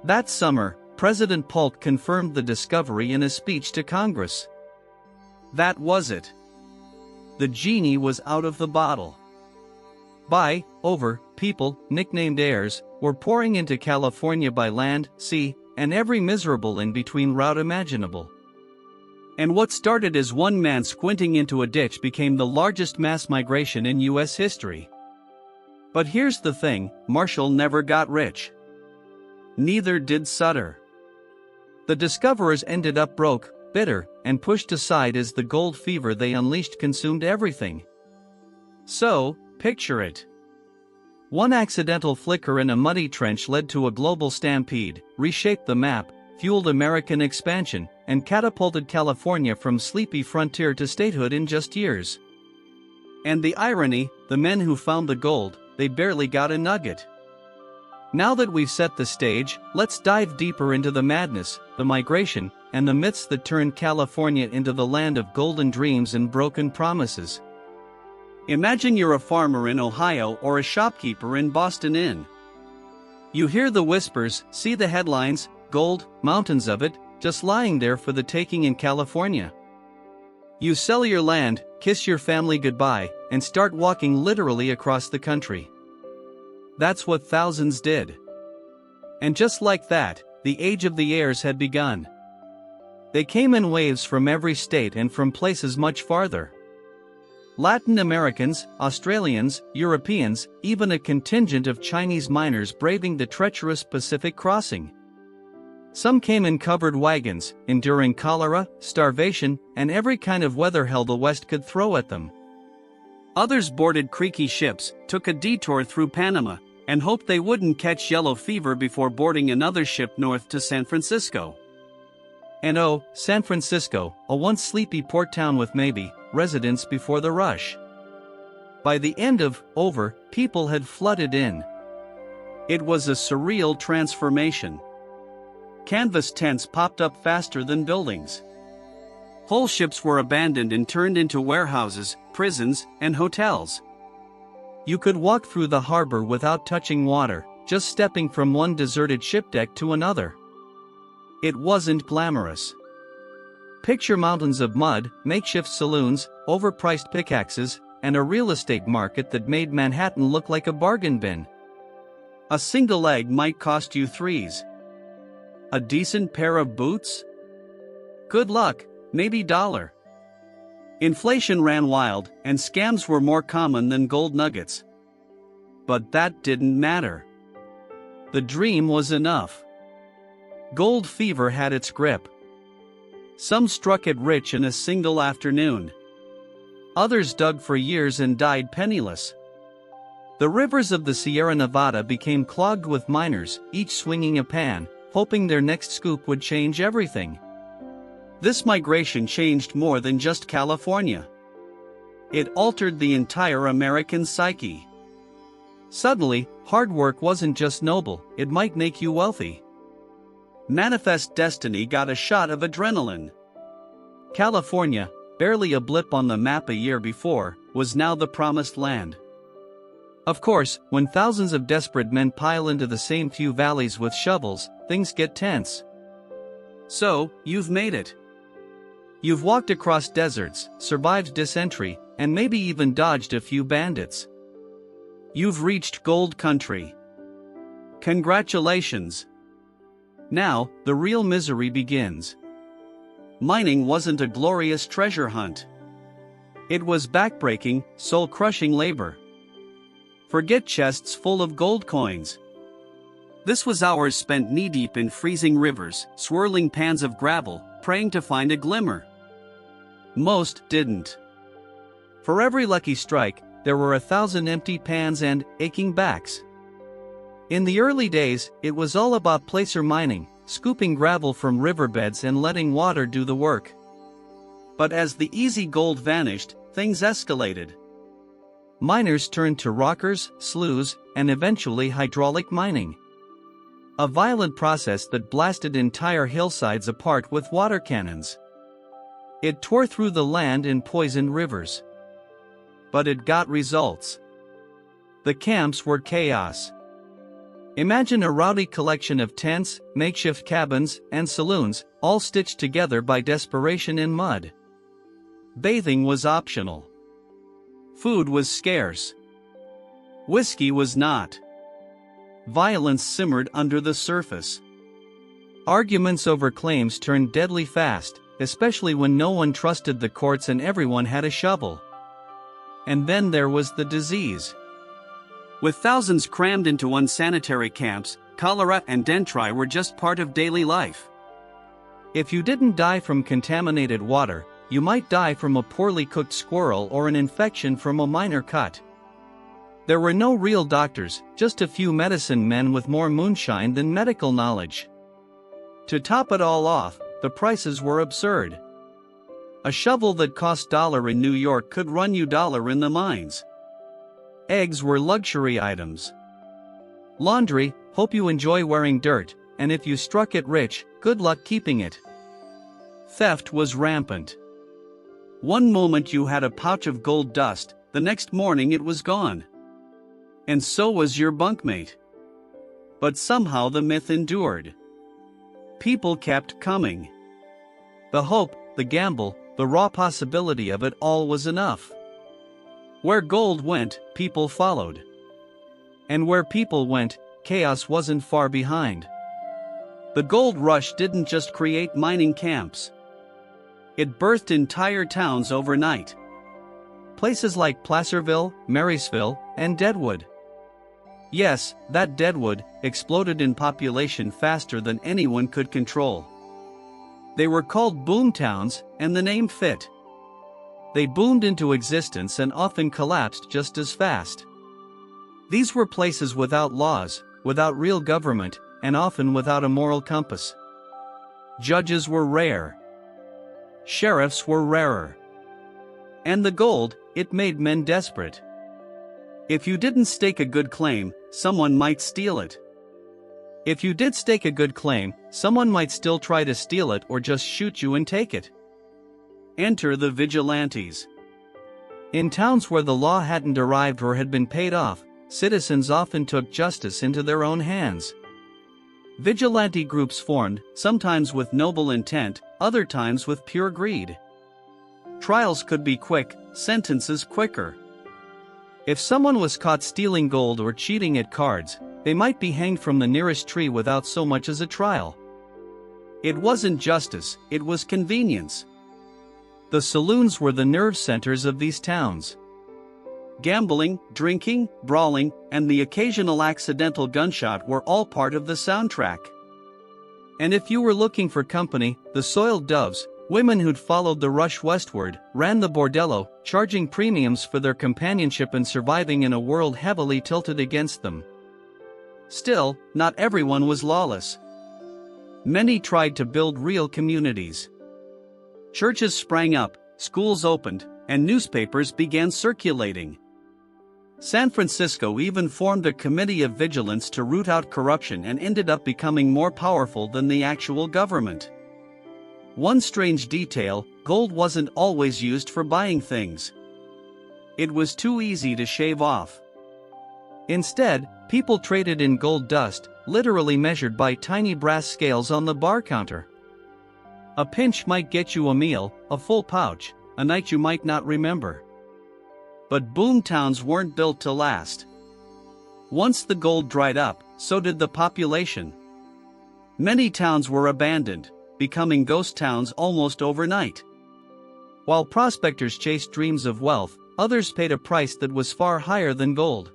[SPEAKER 1] That summer, President Polk confirmed the discovery in a speech to Congress. That was it. The genie was out of the bottle. People, nicknamed heirs, were pouring into California by land, sea, and every miserable in-between route imaginable. And what started as one man squinting into a ditch became the largest mass migration in U.S. history. But here's the thing, Marshall never got rich. Neither did Sutter. The discoverers ended up broke, bitter, and pushed aside as the gold fever they unleashed consumed everything. So, picture it. One accidental flicker in a muddy trench led to a global stampede, reshaped the map, fueled American expansion, and catapulted California from sleepy frontier to statehood in just years. And the irony, the men who found the gold, they barely got a nugget. Now that we've set the stage, let's dive deeper into the madness, the migration, and the myths that turned California into the land of golden dreams and broken promises. Imagine you're a farmer in Ohio or a shopkeeper in Boston Inn. You hear the whispers, see the headlines, gold, mountains of it, just lying there for the taking in California. You sell your land, kiss your family goodbye, and start walking literally across the country. That's what thousands did. And just like that, the age of the heirs had begun. They came in waves from every state and from places much farther. Latin Americans, Australians, Europeans, even a contingent of Chinese miners braving the treacherous Pacific crossing. Some came in covered wagons, enduring cholera, starvation, and every kind of weather hell the West could throw at them. Others boarded creaky ships, took a detour through Panama, and hoped they wouldn't catch yellow fever before boarding another ship north to San Francisco. And oh, San Francisco, a once sleepy port town with maybe residents before the rush. By the end of Over, people had flooded in. It was a surreal transformation. Canvas tents popped up faster than buildings. Whole ships were abandoned and turned into warehouses, prisons, and hotels. You could walk through the harbor without touching water, just stepping from one deserted ship deck to another. It wasn't glamorous. Picture mountains of mud, makeshift saloons, overpriced pickaxes, and a real estate market that made Manhattan look like a bargain bin. A single egg might cost you threes. A decent pair of boots? Good luck, maybe $1. Inflation ran wild, and scams were more common than gold nuggets. But that didn't matter. The dream was enough. Gold fever had its grip. Some struck it rich in a single afternoon. Others dug for years and died penniless. The rivers of the Sierra Nevada became clogged with miners, each swinging a pan, hoping their next scoop would change everything. This migration changed more than just California. It altered the entire American psyche. Suddenly, hard work wasn't just noble, it might make you wealthy. Manifest destiny got a shot of adrenaline. California, barely a blip on the map a year before, was now the promised land. Of course, when thousands of desperate men pile into the same few valleys with shovels, things get tense. So, you've made it. You've walked across deserts, survived dysentery, and maybe even dodged a few bandits. You've reached gold country. Congratulations. Now, the real misery begins. Mining wasn't a glorious treasure hunt. It was backbreaking, soul-crushing labor. Forget chests full of gold coins. This was hours spent knee-deep in freezing rivers, swirling pans of gravel, praying to find a glimmer. Most didn't. For every lucky strike, there were 1,000 empty pans and aching backs. In the early days, it was all about placer mining, scooping gravel from riverbeds and letting water do the work. But as the easy gold vanished, things escalated. Miners turned to rockers, sloughs, and eventually hydraulic mining. A violent process that blasted entire hillsides apart with water cannons. It tore through the land and poisoned rivers. But it got results. The camps were chaos. Imagine a rowdy collection of tents, makeshift cabins, and saloons, all stitched together by desperation in mud. Bathing was optional. Food was scarce. Whiskey was not. Violence simmered under the surface. Arguments over claims turned deadly fast, especially when no one trusted the courts and everyone had a shovel. And then there was the disease. With thousands crammed into unsanitary camps, cholera and dentry were just part of daily life. If you didn't die from contaminated water, you might die from a poorly cooked squirrel or an infection from a minor cut. There were no real doctors, just a few medicine men with more moonshine than medical knowledge. To top it all off, the prices were absurd. A shovel that cost $1 in New York could run you $1 in the mines. Eggs were luxury items. Laundry, hope you enjoy wearing dirt, and if you struck it rich, good luck keeping it. Theft was rampant. One moment you had a pouch of gold dust, the next morning it was gone. And so was your bunkmate. But somehow the myth endured. People kept coming. The hope, the gamble, the raw possibility of it all was enough. Where gold went, people followed. And where people went, chaos wasn't far behind. The gold rush didn't just create mining camps. It birthed entire towns overnight. Places like Placerville, Marysville, and Deadwood. Yes, that Deadwood exploded in population faster than anyone could control. They were called boom towns, and the name fit. They boomed into existence and often collapsed just as fast. These were places without laws, without real government, and often without a moral compass. Judges were rare. Sheriffs were rarer. And the gold, it made men desperate. If you didn't stake a good claim, someone might steal it. If you did stake a good claim, someone might still try to steal it or just shoot you and take it. Enter the vigilantes. In towns where the law hadn't arrived or had been paid off, citizens often took justice into their own hands. Vigilante groups formed, sometimes with noble intent, other times with pure greed. Trials could be quick, sentences quicker. If someone was caught stealing gold or cheating at cards, they might be hanged from the nearest tree without so much as a trial. It wasn't justice, it was convenience. The saloons were the nerve centers of these towns. Gambling, drinking, brawling, and the occasional accidental gunshot were all part of the soundtrack. And if you were looking for company, the soiled doves, women who'd followed the rush westward, ran the bordello, charging premiums for their companionship and surviving in a world heavily tilted against them. Still, not everyone was lawless. Many tried to build real communities. Churches sprang up, schools opened, and newspapers began circulating. San Francisco even formed a committee of vigilance to root out corruption and ended up becoming more powerful than the actual government. One strange detail: gold wasn't always used for buying things. It was too easy to shave off. Instead, people traded in gold dust, literally measured by tiny brass scales on the bar counter. A pinch might get you a meal, a full pouch, a night you might not remember. But boom towns weren't built to last. Once the gold dried up, so did the population. Many towns were abandoned, becoming ghost towns almost overnight. While prospectors chased dreams of wealth, others paid a price that was far higher than gold.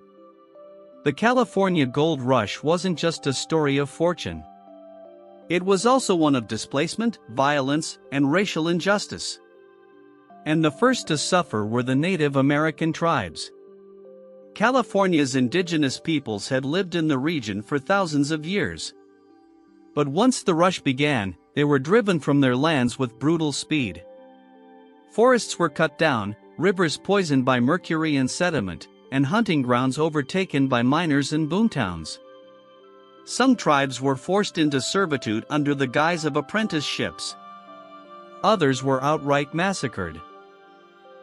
[SPEAKER 1] The California gold rush wasn't just a story of fortune. It was also one of displacement, violence, and racial injustice. And the first to suffer were the Native American tribes. California's indigenous peoples had lived in the region for thousands of years. But once the rush began, they were driven from their lands with brutal speed. Forests were cut down, rivers poisoned by mercury and sediment, and hunting grounds overtaken by miners and boomtowns. Some tribes were forced into servitude under the guise of apprenticeships. Others were outright massacred.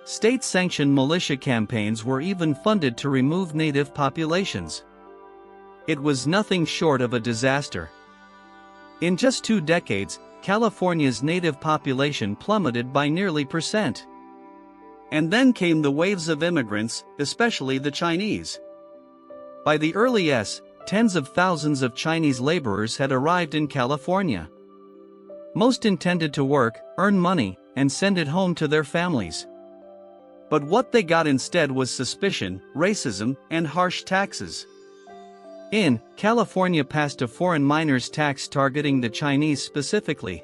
[SPEAKER 1] State-sanctioned militia campaigns were even funded to remove native populations. It was nothing short of a disaster. In just 2 decades, California's native population plummeted by nearly %. And then came the waves of immigrants, especially the Chinese. By the early tens of thousands of Chinese laborers had arrived in California. Most intended to work, earn money, and send it home to their families. But what they got instead was suspicion, racism, and harsh taxes. California passed a foreign miners tax targeting the Chinese specifically.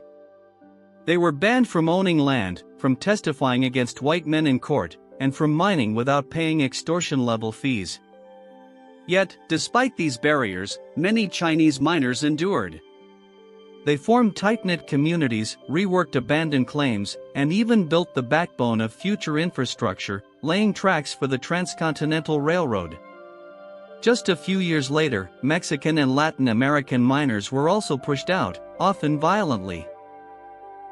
[SPEAKER 1] They were banned from owning land, from testifying against white men in court, and from mining without paying extortion-level fees. Yet, despite these barriers, many Chinese miners endured. They formed tight-knit communities, reworked abandoned claims, and even built the backbone of future infrastructure, laying tracks for the Transcontinental Railroad. Just a few years later, Mexican and Latin American miners were also pushed out, often violently.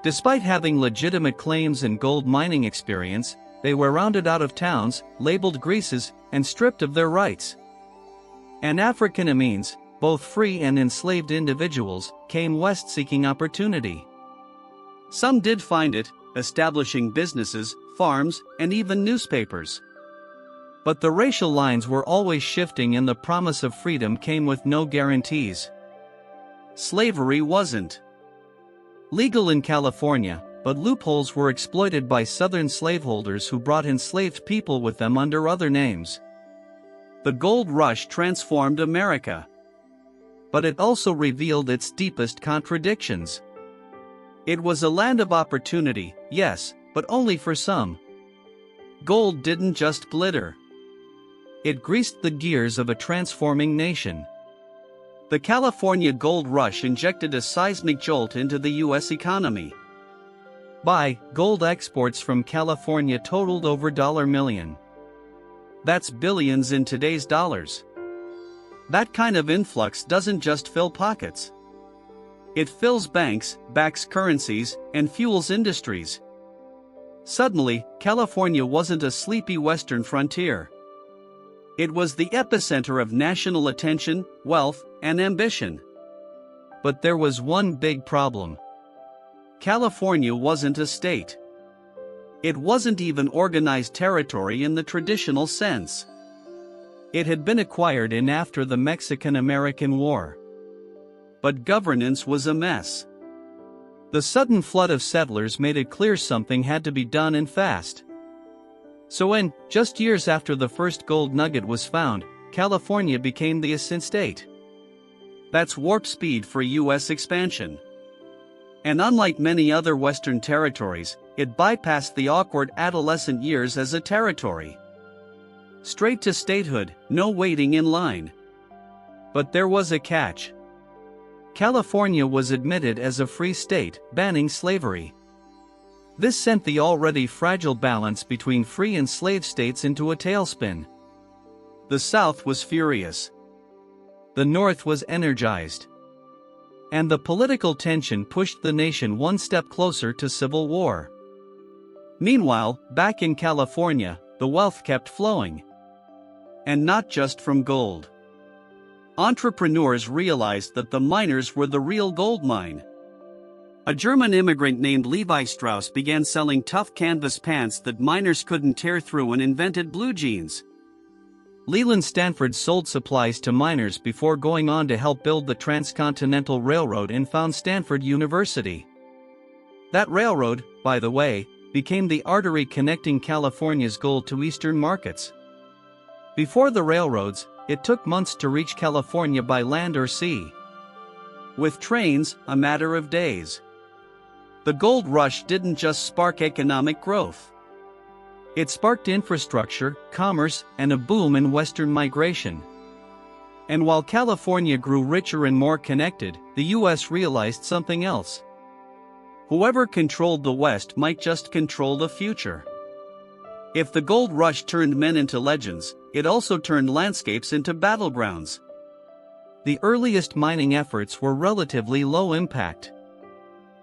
[SPEAKER 1] Despite having legitimate claims and gold mining experience, they were rounded out of towns, labeled greases, and stripped of their rights. And African Amines, both free and enslaved individuals, came west seeking opportunity. Some did find it, establishing businesses, farms, and even newspapers. But the racial lines were always shifting and the promise of freedom came with no guarantees. Slavery wasn't legal in California, but loopholes were exploited by Southern slaveholders who brought enslaved people with them under other names. The gold rush transformed America. But it also revealed its deepest contradictions. It was a land of opportunity, yes, but only for some. Gold didn't just glitter. it greased the gears of a transforming nation. The California gold rush injected a seismic jolt into the U.S. economy. Gold exports from California totaled over $1 million. That's billions in today's dollars. That kind of influx doesn't just fill pockets. It fills banks, backs currencies, and fuels industries. Suddenly, California wasn't a sleepy western frontier. It was the epicenter of national attention, wealth, and ambition. But there was one big problem. California wasn't a state. It wasn't even organized territory in the traditional sense. It had been acquired in after the Mexican-American War. But governance was a mess. The sudden flood of settlers made it clear something had to be done and fast. So just years after the first gold nugget was found, California became the ascent state. That's warp speed for U.S. expansion. And unlike many other Western territories, it bypassed the awkward adolescent years as a territory. Straight to statehood, no waiting in line. But there was a catch. California was admitted as a free state, banning slavery. This sent the already fragile balance between free and slave states into a tailspin. The South was furious. The North was energized. And the political tension pushed the nation one step closer to civil war. Meanwhile, back in California, the wealth kept flowing. And not just from gold. Entrepreneurs realized that the miners were the real gold mine. A German immigrant named Levi Strauss began selling tough canvas pants that miners couldn't tear through and invented blue jeans. Leland Stanford sold supplies to miners before going on to help build the Transcontinental Railroad and found Stanford University. That railroad, by the way, became the artery connecting California's gold to eastern markets. Before the railroads, it took months to reach California by land or sea. With trains, a matter of days. The gold rush didn't just spark economic growth. It sparked infrastructure, commerce, and a boom in Western migration. And while California grew richer and more connected, the U.S. realized something else. Whoever controlled the West might just control the future. If the gold rush turned men into legends, it also turned landscapes into battlegrounds. The earliest mining efforts were relatively low impact.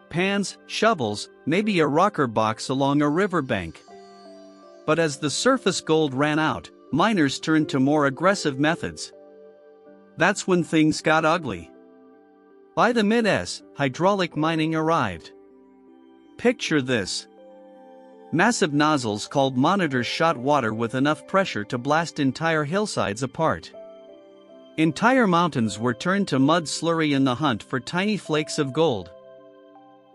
[SPEAKER 1] Pans, shovels, maybe a rocker box along a riverbank. But as the surface gold ran out, miners turned to more aggressive methods. That's when things got ugly. By the mid-s, hydraulic mining arrived. Picture this. Massive nozzles called monitors shot water with enough pressure to blast entire hillsides apart. Entire mountains were turned to mud slurry in the hunt for tiny flakes of gold.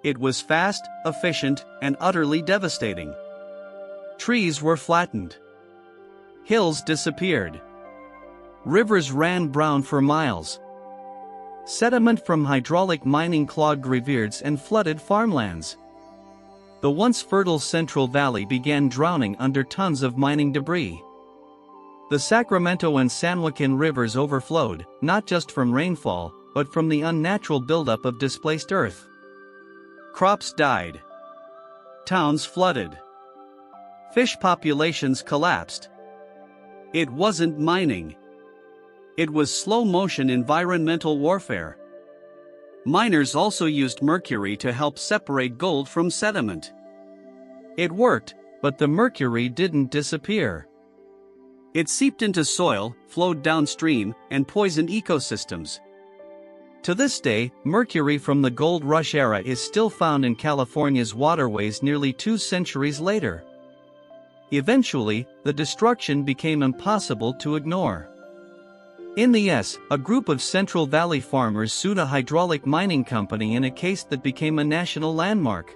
[SPEAKER 1] It was fast, efficient, and utterly devastating. Trees were flattened. Hills disappeared. Rivers ran brown for miles. Sediment from hydraulic mining clogged ravines and flooded farmlands. The once fertile Central Valley began drowning under tons of mining debris. The Sacramento and San Joaquin rivers overflowed, not just from rainfall, but from the unnatural buildup of displaced earth. Crops died. Towns flooded. Fish populations collapsed. It wasn't mining. It was slow-motion environmental warfare. Miners also used mercury to help separate gold from sediment. It worked, but the mercury didn't disappear. It seeped into soil, flowed downstream, and poisoned ecosystems. To this day, mercury from the gold rush era is still found in California's waterways nearly 2 centuries later. Eventually, the destruction became impossible to ignore. In the U.S., a group of Central Valley farmers sued a hydraulic mining company in a case that became a national landmark.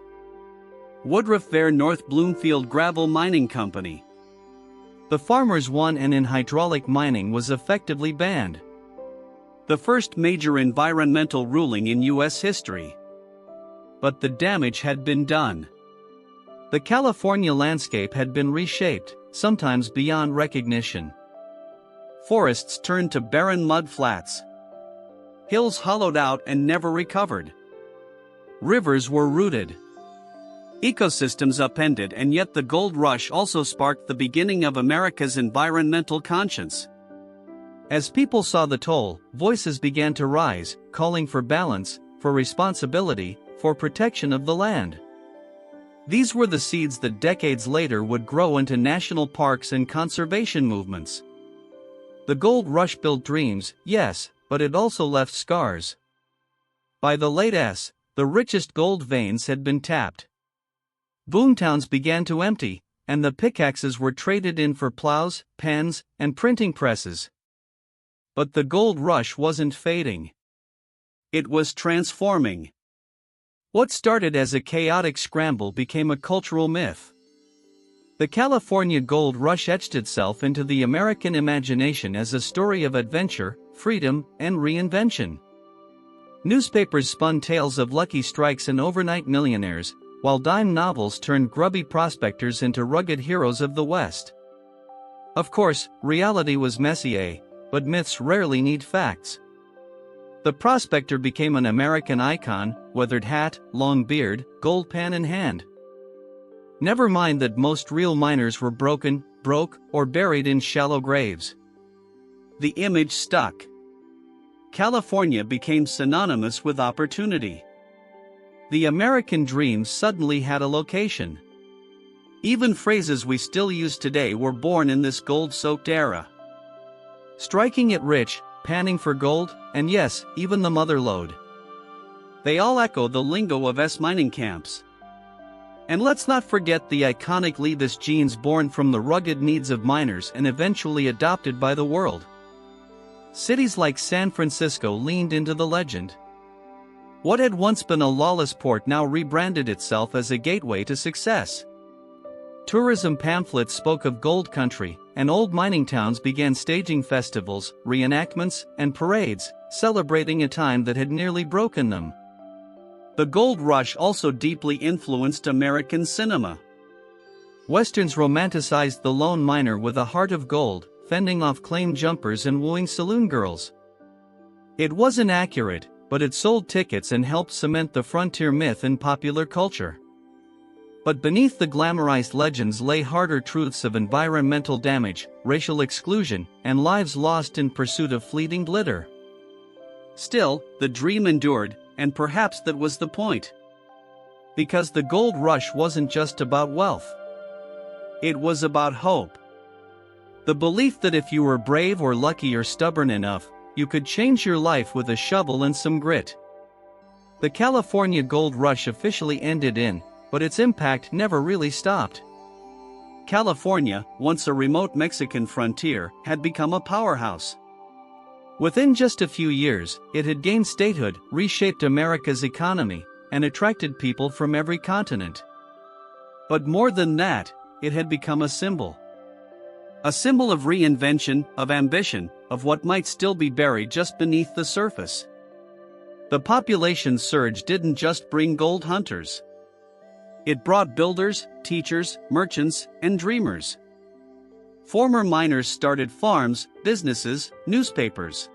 [SPEAKER 1] Woodruff Vare North Bloomfield Gravel Mining Company. The farmers won, and in hydraulic mining was effectively banned. The first major environmental ruling in U.S. history. But the damage had been done. The California landscape had been reshaped, sometimes beyond recognition. Forests turned to barren mud flats. Hills hollowed out and never recovered. Rivers were rooted. Ecosystems upended, and yet the gold rush also sparked the beginning of America's environmental conscience. As people saw the toll, voices began to rise, calling for balance, for responsibility, for protection of the land. These were the seeds that decades later would grow into national parks and conservation movements. The gold rush built dreams, yes, but it also left scars. By the late S, the richest gold veins had been tapped. Boomtowns began to empty, and the pickaxes were traded in for plows, pens, and printing presses. But the gold rush wasn't fading. It was transforming. What started as a chaotic scramble became a cultural myth. The California gold rush etched itself into the American imagination as a story of adventure, freedom, and reinvention. Newspapers spun tales of lucky strikes and overnight millionaires, while dime novels turned grubby prospectors into rugged heroes of the West. Of course, reality was messy, but myths rarely need facts. The prospector became an American icon, weathered hat, long beard, gold pan in hand. Never mind that most real miners were broke, or buried in shallow graves. The image stuck. California became synonymous with opportunity. The American dream suddenly had a location. Even phrases we still use today were born in this gold-soaked era. Striking it rich, panning for gold, and yes, even the mother lode. They all echo the lingo of mining camps. And let's not forget the iconic Levis jeans born from the rugged needs of miners and eventually adopted by the world. Cities like San Francisco leaned into the legend. What had once been a lawless port now rebranded itself as a gateway to success. Tourism pamphlets spoke of gold country, and old mining towns began staging festivals, reenactments, and parades, celebrating a time that had nearly broken them. The gold rush also deeply influenced American cinema. Westerns romanticized the lone miner with a heart of gold, fending off claim jumpers and wooing saloon girls. It wasn't accurate, but it sold tickets and helped cement the frontier myth in popular culture. But beneath the glamorized legends lay harder truths of environmental damage, racial exclusion, and lives lost in pursuit of fleeting glitter. Still, the dream endured, and perhaps that was the point. Because the gold rush wasn't just about wealth. It was about hope. The belief that if you were brave or lucky or stubborn enough, you could change your life with a shovel and some grit. The California gold rush officially ended but its impact never really stopped. California, once a remote Mexican frontier, had become a powerhouse. Within just a few years, it had gained statehood, reshaped America's economy, and attracted people from every continent. But more than that, it had become a symbol. A symbol of reinvention, of ambition, of what might still be buried just beneath the surface. The population surge didn't just bring gold hunters. It brought builders, teachers, merchants, and dreamers. Former miners started farms, businesses, newspapers.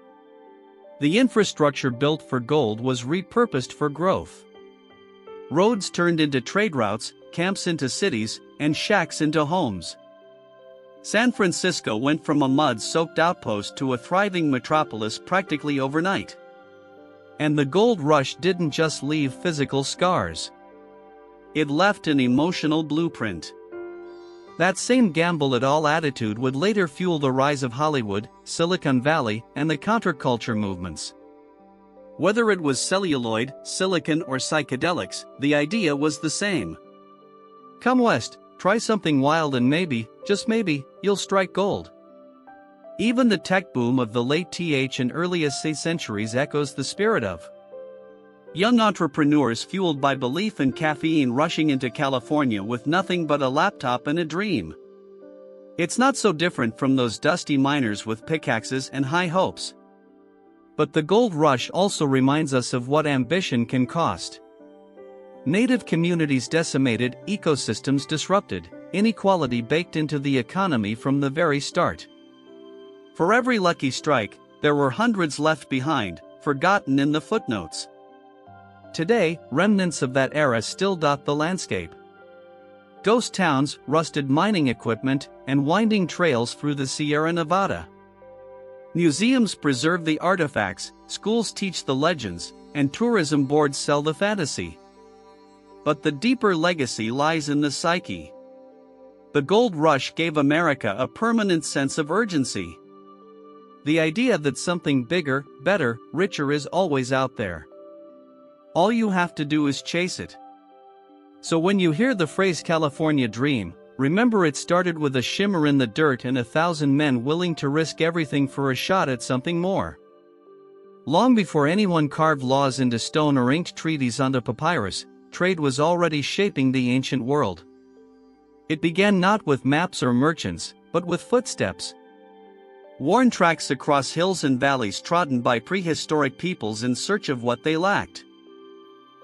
[SPEAKER 1] The infrastructure built for gold was repurposed for growth. Roads turned into trade routes, camps into cities, and shacks into homes. San Francisco went from a mud-soaked outpost to a thriving metropolis practically overnight. And the gold rush didn't just leave physical scars. It left an emotional blueprint. That same gamble-it-all attitude would later fuel the rise of Hollywood, Silicon Valley, and the counterculture movements. Whether it was celluloid, silicon, or psychedelics, the idea was the same. Come west, try something wild and maybe, just maybe, you'll strike gold. Even the tech boom of the late th and early centuries echoes the spirit of young entrepreneurs fueled by belief and caffeine rushing into California with nothing but a laptop and a dream. It's not so different from those dusty miners with pickaxes and high hopes. But the gold rush also reminds us of what ambition can cost. Native communities decimated, ecosystems disrupted, inequality baked into the economy from the very start. For every lucky strike, there were hundreds left behind, forgotten in the footnotes. Today, remnants of that era still dot the landscape. Ghost towns, rusted mining equipment, and winding trails through the Sierra Nevada. Museums preserve the artifacts, schools teach the legends, and tourism boards sell the fantasy. But the deeper legacy lies in the psyche. The gold rush gave America a permanent sense of urgency. The idea that something bigger, better, richer is always out there. All you have to do is chase it. So when you hear the phrase California Dream, remember it started with a shimmer in the dirt and 1,000 men willing to risk everything for a shot at something more. Long before anyone carved laws into stone or inked treaties onto papyrus, trade was already shaping the ancient world. It began not with maps or merchants, but with footsteps. Worn tracks across hills and valleys trodden by prehistoric peoples in search of what they lacked.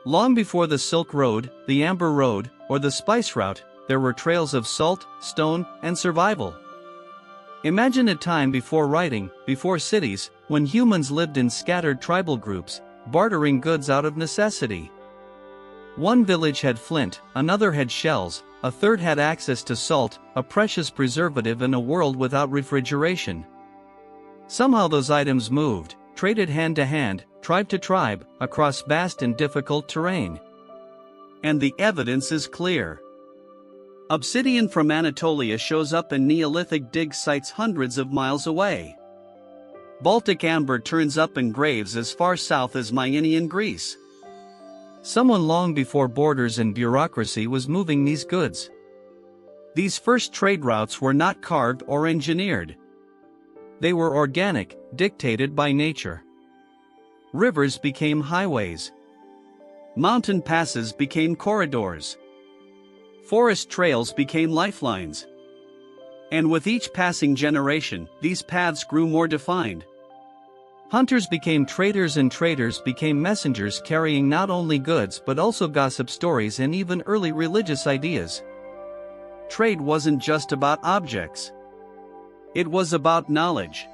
[SPEAKER 1] Long before the Silk Road, the Amber Road, or the Spice Route, there were trails of salt, stone, and survival. Imagine a time before writing, before cities, when humans lived in scattered tribal groups, bartering goods out of necessity. One village had flint, another had shells, a third had access to salt, a precious preservative in a world without refrigeration. Somehow those items moved, traded hand to hand, tribe to tribe, across vast and difficult terrain. And the evidence is clear. Obsidian from Anatolia shows up in Neolithic dig sites hundreds of miles away. Baltic amber turns up in graves as far south as Mycenaean Greece. Someone long before borders and bureaucracy was moving these goods. These first trade routes were not carved or engineered. They were organic, dictated by nature. Rivers became highways. Mountain passes became corridors. Forest trails became lifelines. And with each passing generation, these paths grew more defined. Hunters became traders and traders became messengers carrying not only goods but also gossip stories and even early religious ideas. Trade wasn't just about objects. It was about knowledge.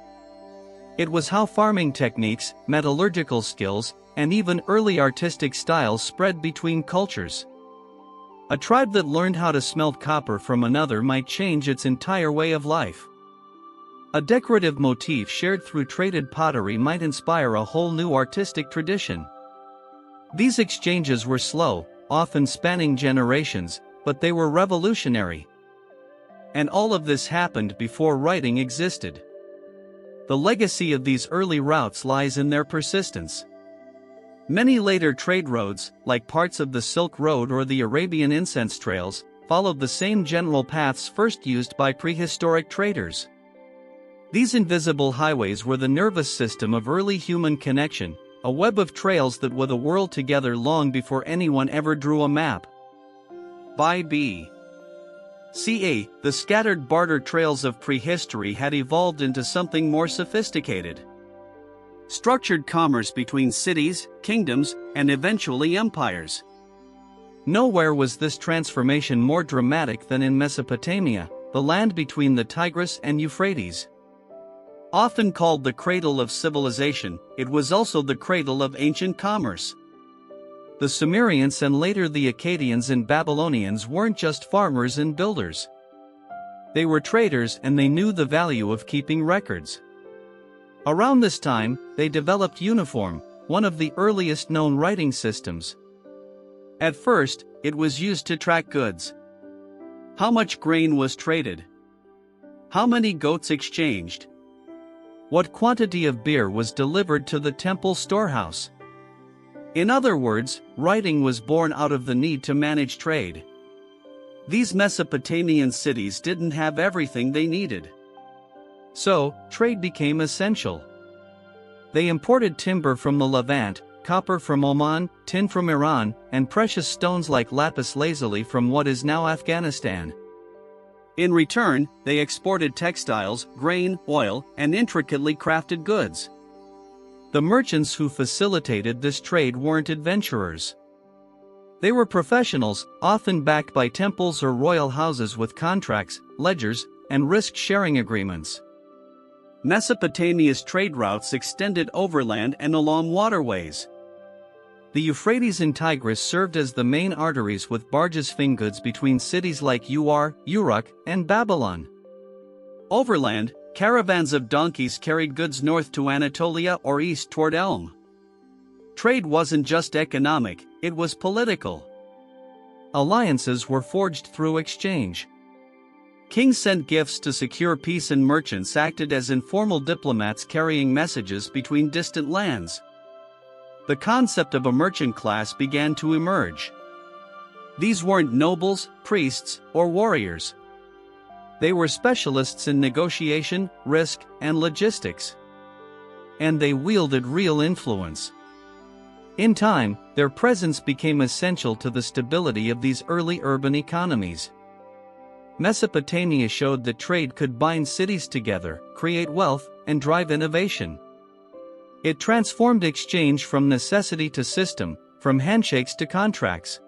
[SPEAKER 1] It was how farming techniques, metallurgical skills, and even early artistic styles spread between cultures. A tribe that learned how to smelt copper from another might change its entire way of life. A decorative motif shared through traded pottery might inspire a whole new artistic tradition. These exchanges were slow, often spanning generations, but they were revolutionary. And all of this happened before writing existed. The legacy of these early routes lies in their persistence. Many later trade roads, like parts of the Silk Road or the Arabian incense trails, followed the same general paths first used by prehistoric traders. These invisible highways were the nervous system of early human connection, a web of trails that wove the world together long before anyone ever drew a map. By B.C.A., the scattered barter trails of prehistory had evolved into something more sophisticated. Structured commerce between cities, kingdoms, and eventually empires. Nowhere was this transformation more dramatic than in Mesopotamia, the land between the Tigris and Euphrates. Often called the cradle of civilization, it was also the cradle of ancient commerce. The Sumerians and later the Akkadians and Babylonians weren't just farmers and builders. They were traders and they knew the value of keeping records. Around this time, they developed cuneiform, one of the earliest known writing systems. At first, it was used to track goods. How much grain was traded? How many goats exchanged? What quantity of beer was delivered to the temple storehouse? In other words, writing was born out of the need to manage trade. These Mesopotamian cities didn't have everything they needed. So, trade became essential. They imported timber from the Levant, copper from Oman, tin from Iran, and precious stones like lapis lazuli from what is now Afghanistan. In return, they exported textiles, grain, oil, and intricately crafted goods. The merchants who facilitated this trade weren't adventurers. They were professionals, often backed by temples or royal houses with contracts, ledgers, and risk-sharing agreements. Mesopotamia's trade routes extended overland and along waterways. The Euphrates and Tigris served as the main arteries, with barges fing goods between cities like Uruk, and Babylon. Overland, caravans of donkeys carried goods north to Anatolia or east toward Elm. Trade wasn't just economic, it was political. Alliances were forged through exchange. Kings sent gifts to secure peace, and merchants acted as informal diplomats carrying messages between distant lands. The concept of a merchant class began to emerge. These weren't nobles, priests, or warriors. They were specialists in negotiation, risk, and logistics. And they wielded real influence. In time, their presence became essential to the stability of these early urban economies. Mesopotamia showed that trade could bind cities together, create wealth, and drive innovation. It transformed exchange from necessity to system, from handshakes to contracts.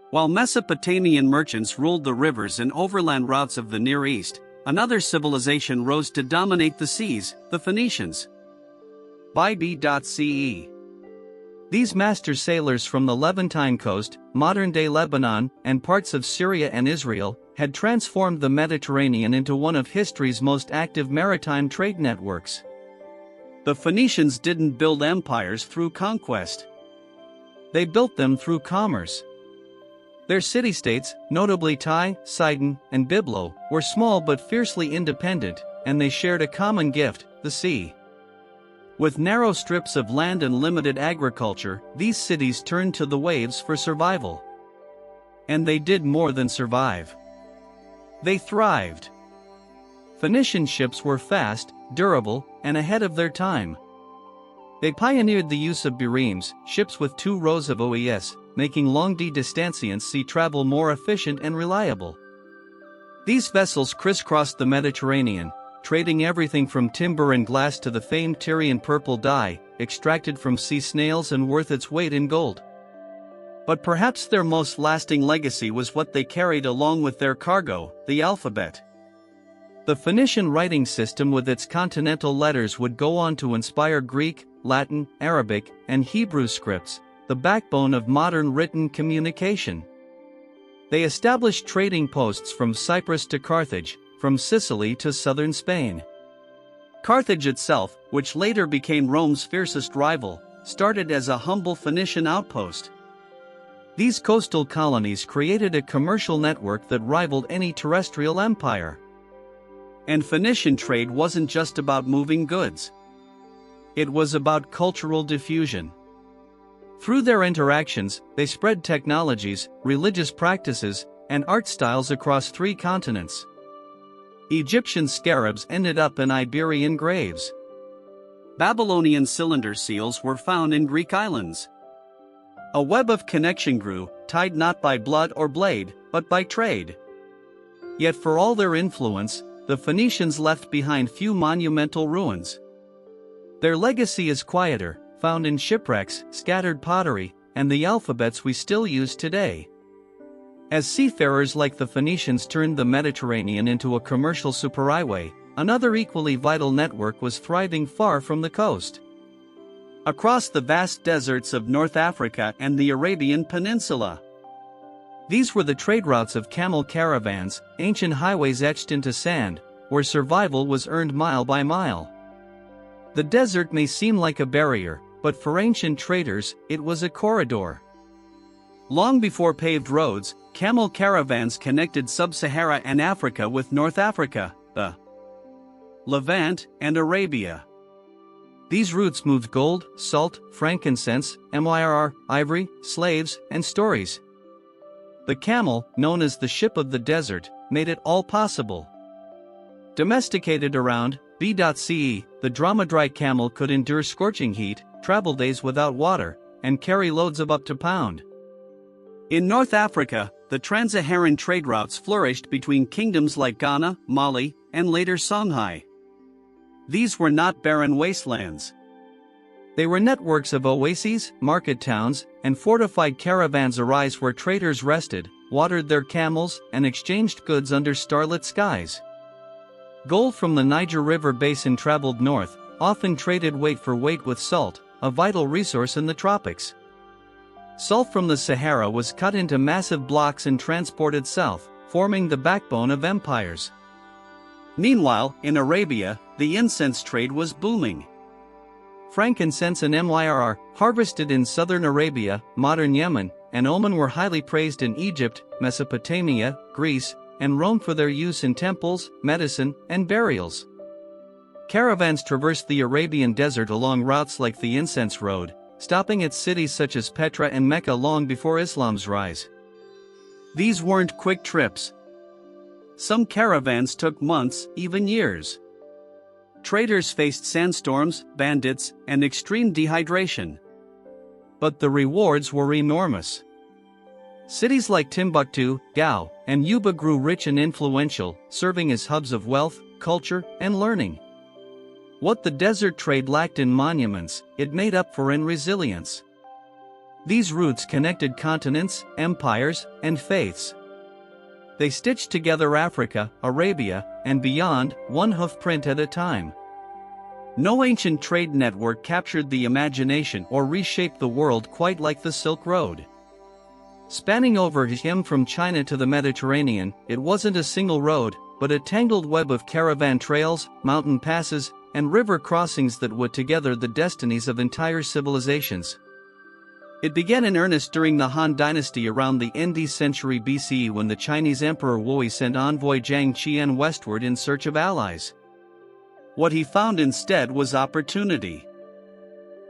[SPEAKER 1] While Mesopotamian merchants ruled the rivers and overland routes of the Near East, another civilization rose to dominate the seas, the Phoenicians. By B.C. These master sailors from the Levantine coast, modern-day Lebanon, and parts of Syria and Israel, had transformed the Mediterranean into one of history's most active maritime trade networks. The Phoenicians didn't build empires through conquest. They built them through commerce. Their city-states, notably Ty, Sidon, and Byblo, were small but fiercely independent, and they shared a common gift, the sea. With narrow strips of land and limited agriculture, these cities turned to the waves for survival. And they did more than survive. They thrived. Phoenician ships were fast, durable, and ahead of their time. They pioneered the use of biremes, ships with 2 rows of oars, making long-distanciance sea travel more efficient and reliable. These vessels crisscrossed the Mediterranean, trading everything from timber and glass to the famed Tyrian purple dye, extracted from sea snails and worth its weight in gold. But perhaps their most lasting legacy was what they carried along with their cargo, the alphabet. The Phoenician writing system with its continental letters would go on to inspire Greek, Latin, Arabic, and Hebrew scripts, the backbone of modern written communication. They established trading posts from Cyprus to Carthage, from Sicily to southern Spain. Carthage itself, which later became Rome's fiercest rival, started as a humble Phoenician outpost. These coastal colonies created a commercial network that rivaled any terrestrial empire. And Phoenician trade wasn't just about moving goods. It was about cultural diffusion. Through their interactions, they spread technologies, religious practices, and art styles across 3 continents. Egyptian scarabs ended up in Iberian graves. Babylonian cylinder seals were found in Greek islands. A web of connection grew, tied not by blood or blade, but by trade. Yet for all their influence, the Phoenicians left behind few monumental ruins. Their legacy is quieter, found in shipwrecks, scattered pottery, and the alphabets we still use today. As seafarers like the Phoenicians turned the Mediterranean into a commercial superhighway, another equally vital network was thriving far from the coast. Across the vast deserts of North Africa and the Arabian Peninsula. These were the trade routes of camel caravans, ancient highways etched into sand, where survival was earned mile by mile. The desert may seem like a barrier, but for ancient traders, it was a corridor. Long before paved roads, camel caravans connected Sub-Sahara and Africa with North Africa, the Levant, and Arabia. These routes moved gold, salt, frankincense, myrrh, ivory, slaves, and stories. The camel, known as the ship of the desert, made it all possible. Domesticated around B.C., the dromedary camel could endure scorching heat, travel days without water, and carry loads of up to pound. In North Africa, the trans-Saharan trade routes flourished between kingdoms like Ghana, Mali, and later Songhai. These were not barren wastelands. They were networks of oases, market towns, and fortified caravans arise where traders rested, watered their camels, and exchanged goods under starlit skies. Gold from the Niger River basin traveled north, often traded weight for weight with salt, a vital resource in the tropics. Salt from the Sahara was cut into massive blocks and transported south, forming the backbone of empires. Meanwhile, in Arabia, the incense trade was booming. Frankincense and myrrh, harvested in southern Arabia, modern Yemen, and Oman were highly praised in Egypt, Mesopotamia, Greece, and Rome for their use in temples, medicine, and burials. Caravans traversed the Arabian desert along routes like the Incense Road, stopping at cities such as Petra and Mecca long before Islam's rise. These weren't quick trips. Some caravans took months, even years. Traders faced sandstorms, bandits, and extreme dehydration. But the rewards were enormous. Cities like Timbuktu, Gao, and Yuba grew rich and influential, serving as hubs of wealth, culture, and learning. What the desert trade lacked in monuments, it made up for in resilience. These routes connected continents, empires, and faiths. They stitched together Africa, Arabia, and beyond, one hoofprint at a time. No ancient trade network captured the imagination or reshaped the world quite like the Silk Road. Spanning over him from China to the Mediterranean, it wasn't a single road, but a tangled web of caravan trails, mountain passes, and river crossings that would together the destinies of entire civilizations. It began in earnest during the Han Dynasty around the ND century BCE when the Chinese Emperor Wei sent envoy Zhang Qian westward in search of allies. What he found instead was opportunity.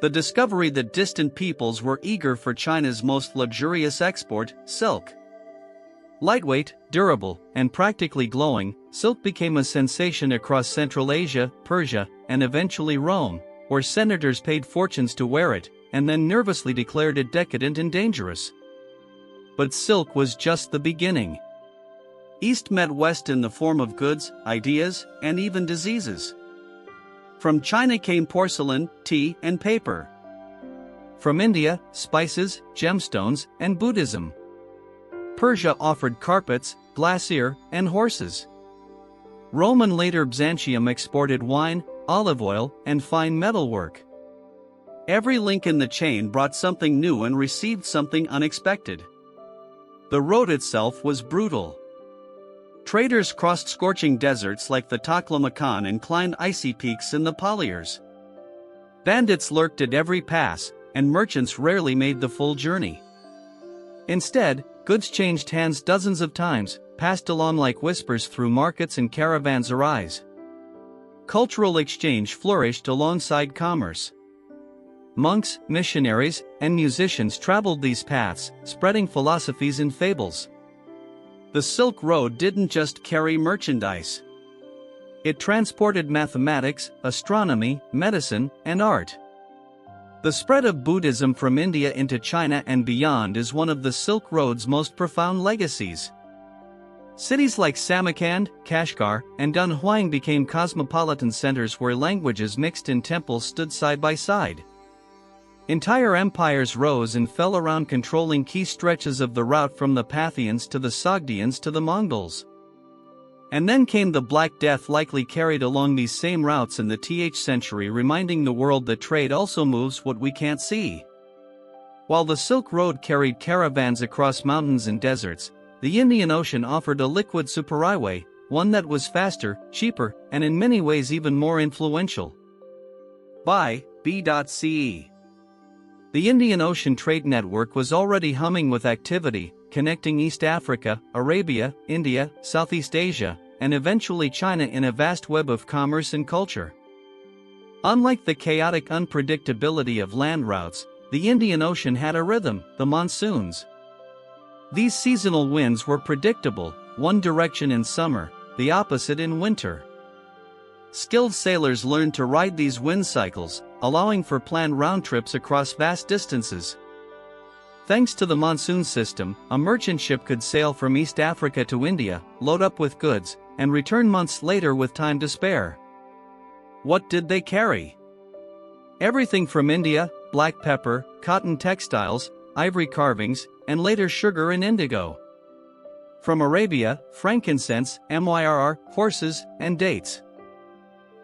[SPEAKER 1] The discovery that distant peoples were eager for China's most luxurious export, silk. Lightweight, durable, and practically glowing, silk became a sensation across Central Asia, Persia, and eventually Rome, where senators paid fortunes to wear it, and then nervously declared it decadent and dangerous. But silk was just the beginning. East met West in the form of goods, ideas, and even diseases. From China came porcelain, tea, and paper. From India, spices, gemstones, and Buddhism. Persia offered carpets, glacier, and horses. Rome and later Byzantium exported wine, olive oil, and fine metalwork. Every link in the chain brought something new and received something unexpected. The road itself was brutal. Traders crossed scorching deserts like the Taklamakan and climbed icy peaks in the Paliars. Bandits lurked at every pass, and merchants rarely made the full journey. Instead, goods changed hands dozens of times, passed along like whispers through markets and caravanserais. Cultural exchange flourished alongside commerce. Monks, missionaries, and musicians traveled these paths, spreading philosophies and fables. The Silk Road didn't just carry merchandise. It transported mathematics, astronomy, medicine, and art. The spread of Buddhism from India into China and beyond is one of the Silk Road's most profound legacies. Cities like Samarkand, Kashgar, and Dunhuang became cosmopolitan centers where languages mixed in temples stood side by side. Entire empires rose and fell around controlling key stretches of the route from the Parthians to the Sogdians to the Mongols. And then came the Black Death, likely carried along these same routes in the th century, reminding the world that trade also moves what we can't see. While the Silk Road carried caravans across mountains and deserts, the Indian Ocean offered a liquid superhighway, one that was faster, cheaper, and in many ways even more influential. By B.ce. The Indian Ocean Trade Network was already humming with activity, connecting East Africa, Arabia, India, Southeast Asia, and eventually China in a vast web of commerce and culture. Unlike the chaotic unpredictability of land routes, the Indian Ocean had a rhythm, the monsoons. These seasonal winds were predictable, one direction in summer, the opposite in winter. Skilled sailors learned to ride these wind cycles, allowing for planned round trips across vast distances. Thanks to the monsoon system, a merchant ship could sail from East Africa to India, load up with goods, and return months later with time to spare. What did they carry? Everything from India: black pepper, cotton textiles, ivory carvings, and later sugar and indigo. From Arabia: frankincense, myrrh, horses, and dates.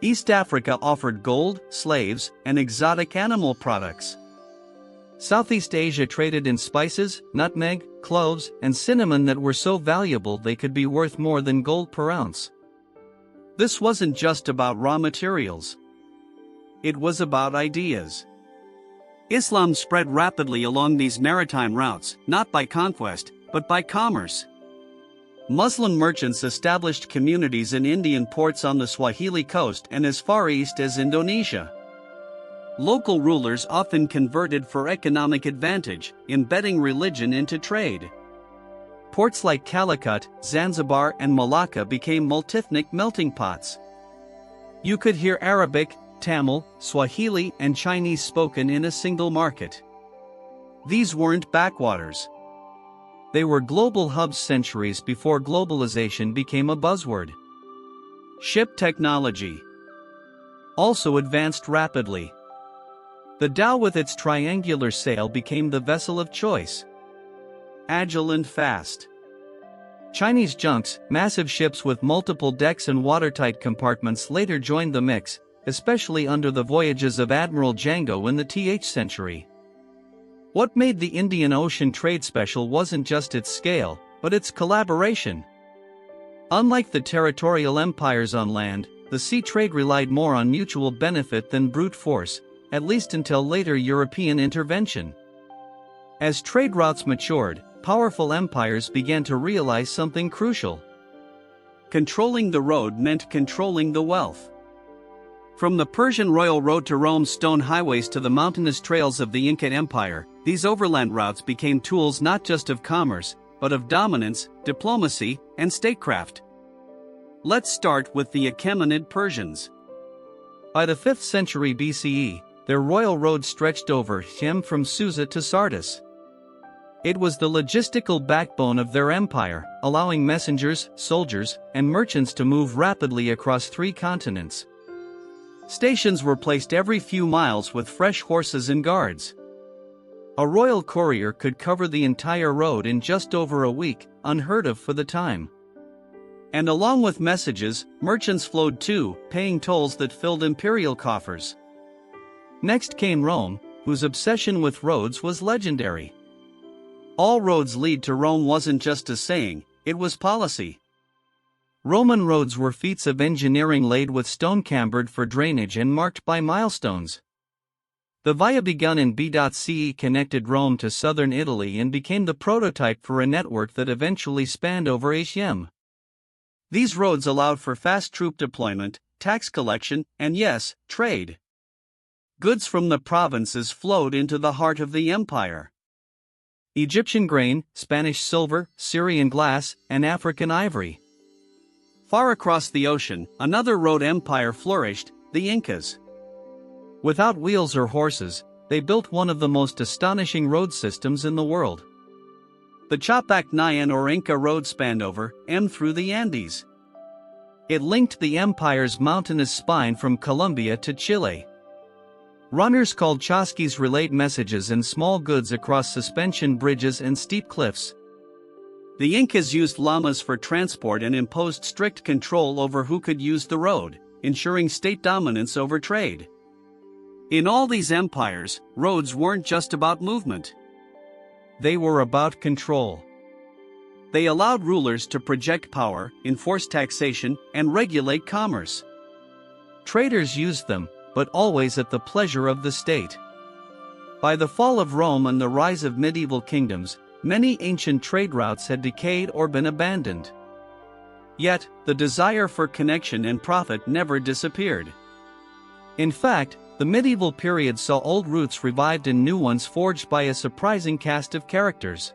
[SPEAKER 1] East Africa offered gold, slaves, and exotic animal products. Southeast Asia traded in spices, nutmeg, cloves, and cinnamon that were so valuable they could be worth more than gold per ounce. This wasn't just about raw materials. It was about ideas. Islam spread rapidly along these maritime routes, not by conquest, but by commerce. Muslim merchants established communities in Indian ports on the Swahili coast and as far east as Indonesia. Local rulers often converted for economic advantage, embedding religion into trade. Ports like Calicut, Zanzibar, and Malacca became multi-ethnic melting pots. You could hear Arabic, Tamil, Swahili, and Chinese spoken in a single market. These weren't backwaters. They were global hubs centuries before globalization became a buzzword. Ship technology also advanced rapidly. The dhow with its triangular sail became the vessel of choice. Agile and fast. Chinese junks, massive ships with multiple decks and watertight compartments, later joined the mix, especially under the voyages of Admiral Django in the th century. What made the Indian Ocean trade special wasn't just its scale, but its collaboration. Unlike the territorial empires on land, the sea trade relied more on mutual benefit than brute force, at least until later European intervention. As trade routes matured, powerful empires began to realize something crucial. Controlling the road meant controlling the wealth. From the Persian royal road to Rome's stone highways to the mountainous trails of the Inca Empire, these overland routes became tools not just of commerce, but of dominance, diplomacy, and statecraft. Let's start with the Achaemenid Persians. By the 5th century BCE, their royal road stretched over Him from Susa to Sardis. It was the logistical backbone of their empire, allowing messengers, soldiers, and merchants to move rapidly across 3 continents. Stations were placed every few miles with fresh horses and guards. A royal courier could cover the entire road in just over a week, unheard of for the time. And along with messages, merchants flowed too, paying tolls that filled imperial coffers. Next came Rome, whose obsession with roads was legendary. All roads lead to Rome wasn't just a saying, it was policy. Roman roads were feats of engineering laid with stone cambered for drainage and marked by milestones. The via begun in BCE connected Rome to southern Italy and became the prototype for a network that eventually spanned over Asia. These roads allowed for fast troop deployment, tax collection, and yes, trade. Goods from the provinces flowed into the heart of the empire. Egyptian grain, Spanish silver, Syrian glass, and African ivory. Far across the ocean, another road empire flourished, the Incas. Without wheels or horses, they built one of the most astonishing road systems in the world. The Chapac-Nayan or Inca road spanned over through the Andes. It linked the empire's mountainous spine from Colombia to Chile. Runners called chasquis relayed messages and small goods across suspension bridges and steep cliffs. The Incas used llamas for transport and imposed strict control over who could use the road, ensuring state dominance over trade. In all these empires, roads weren't just about movement. They were about control. They allowed rulers to project power, enforce taxation, and regulate commerce. Traders used them, but always at the pleasure of the state. By the fall of Rome and the rise of medieval kingdoms, many ancient trade routes had decayed or been abandoned. Yet, the desire for connection and profit never disappeared. In fact, the medieval period saw old routes revived and new ones forged by a surprising cast of characters.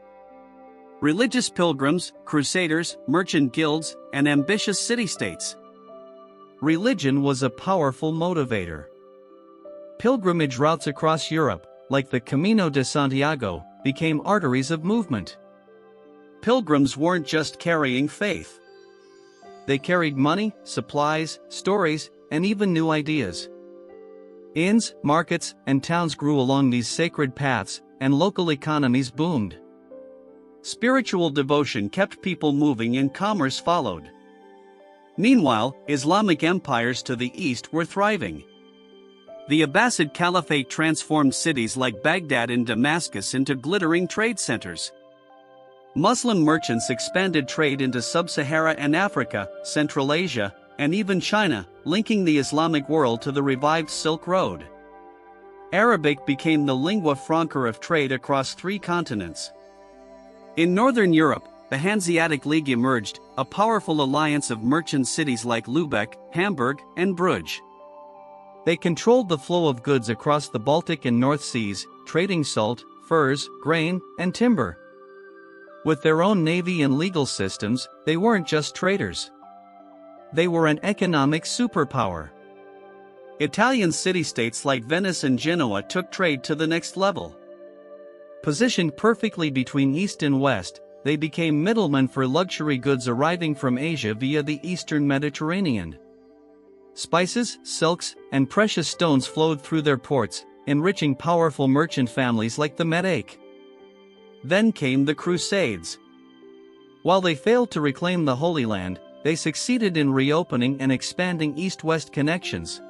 [SPEAKER 1] Religious pilgrims, crusaders, merchant guilds, and ambitious city-states. Religion was a powerful motivator. Pilgrimage routes across Europe, like the Camino de Santiago, became arteries of movement. Pilgrims weren't just carrying faith. They carried money, supplies, stories, and even new ideas. Inns, markets, and towns grew along these sacred paths, and local economies boomed. Spiritual devotion kept people moving and commerce followed. Meanwhile, Islamic empires to the east were thriving. The Abbasid Caliphate transformed cities like Baghdad and Damascus into glittering trade centers. Muslim merchants expanded trade into Sub-Sahara and Africa, Central Asia, and even China, linking the Islamic world to the revived Silk Road. Arabic became the lingua franca of trade across 3 continents. In Northern Europe, the Hanseatic League emerged, a powerful alliance of merchant cities like Lübeck, Hamburg, and Bruges. They controlled the flow of goods across the Baltic and North Seas, trading salt, furs, grain, and timber. With their own navy and legal systems, they weren't just traders. They were an economic superpower. Italian city-states like Venice and Genoa took trade to the next level. Positioned perfectly between East and West, they became middlemen for luxury goods arriving from Asia via the Eastern Mediterranean. Spices, silks, and precious stones flowed through their ports, enriching powerful merchant families like the Medici. Then came the Crusades. While they failed to reclaim the Holy Land, they succeeded in reopening and expanding east-west connections.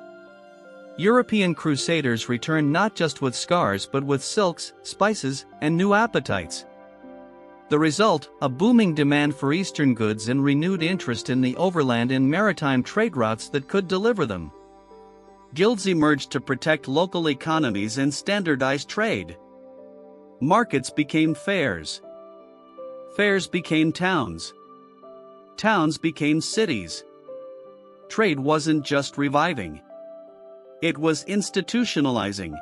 [SPEAKER 1] European crusaders returned not just with scars but with silks, spices, and new appetites. The result, a booming demand for Eastern goods and renewed interest in the overland and maritime trade routes that could deliver them. Guilds emerged to protect local economies and standardize trade. Markets became fairs. Fairs became towns. Towns became cities. Trade wasn't just reviving. It was institutionalizing.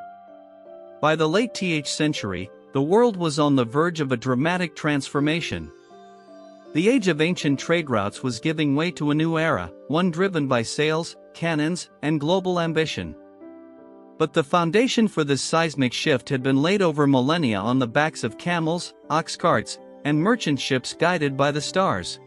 [SPEAKER 1] By the late 10th century, the world was on the verge of a dramatic transformation. The age of ancient trade routes was giving way to a new era, one driven by sails, cannons, and global ambition. But the foundation for this seismic shift had been laid over millennia on the backs of camels, ox carts, and merchant ships guided by the stars.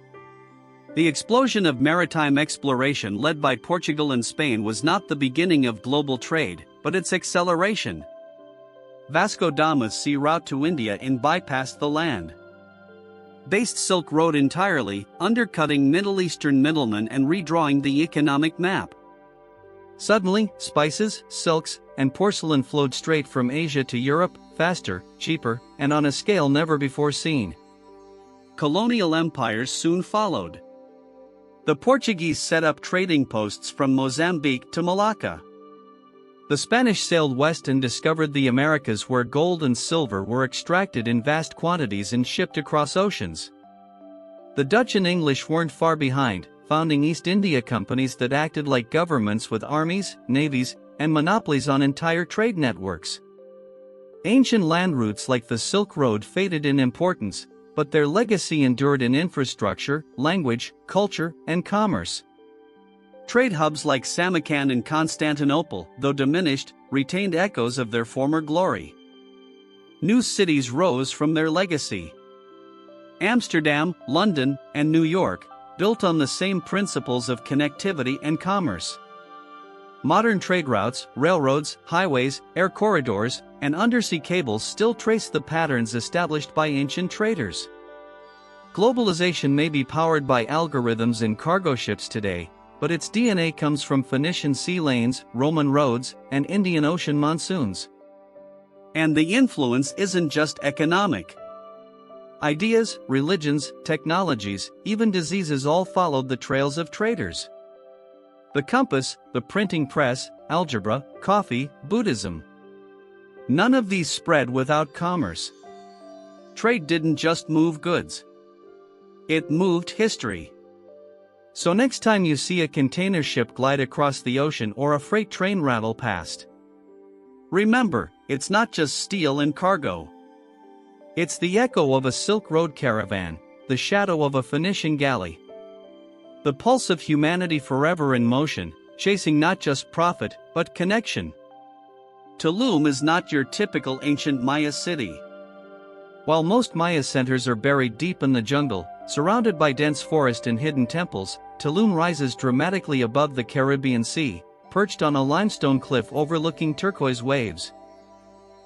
[SPEAKER 1] The explosion of maritime exploration led by Portugal and Spain was not the beginning of global trade, but its acceleration. Vasco da Gama's sea route to India bypassed the land-based Silk Road entirely, undercutting Middle Eastern middlemen and redrawing the economic map. Suddenly, spices, silks, and porcelain flowed straight from Asia to Europe, faster, cheaper, and on a scale never before seen. Colonial empires soon followed. The Portuguese set up trading posts from Mozambique to Malacca. The Spanish sailed west and discovered the Americas, where gold and silver were extracted in vast quantities and shipped across oceans. The Dutch and English weren't far behind, founding East India companies that acted like governments with armies, navies, and monopolies on entire trade networks. Ancient land routes like the Silk Road faded in importance, but their legacy endured in infrastructure, language, culture, and commerce. Trade hubs like Samarkand and Constantinople, though diminished, retained echoes of their former glory. New cities rose from their legacy. Amsterdam, London, and New York, built on the same principles of connectivity and commerce. Modern trade routes, railroads, highways, air corridors, and undersea cables still trace the patterns established by ancient traders. Globalization may be powered by algorithms in cargo ships today, but its DNA comes from Phoenician sea lanes, Roman roads, and Indian Ocean monsoons. And the influence isn't just economic. Ideas, religions, technologies, even diseases all followed the trails of traders. The compass, the printing press, algebra, coffee, Buddhism. None of these spread without commerce. Trade didn't just move goods. It moved history. So next time you see a container ship glide across the ocean or a freight train rattle past, remember, it's not just steel and cargo. It's the echo of a Silk Road caravan, the shadow of a Phoenician galley. The pulse of humanity forever in motion, chasing not just profit, but connection. Tulum is not your typical ancient Maya city. While most Maya centers are buried deep in the jungle, surrounded by dense forest and hidden temples, Tulum rises dramatically above the Caribbean Sea, perched on a limestone cliff overlooking turquoise waves.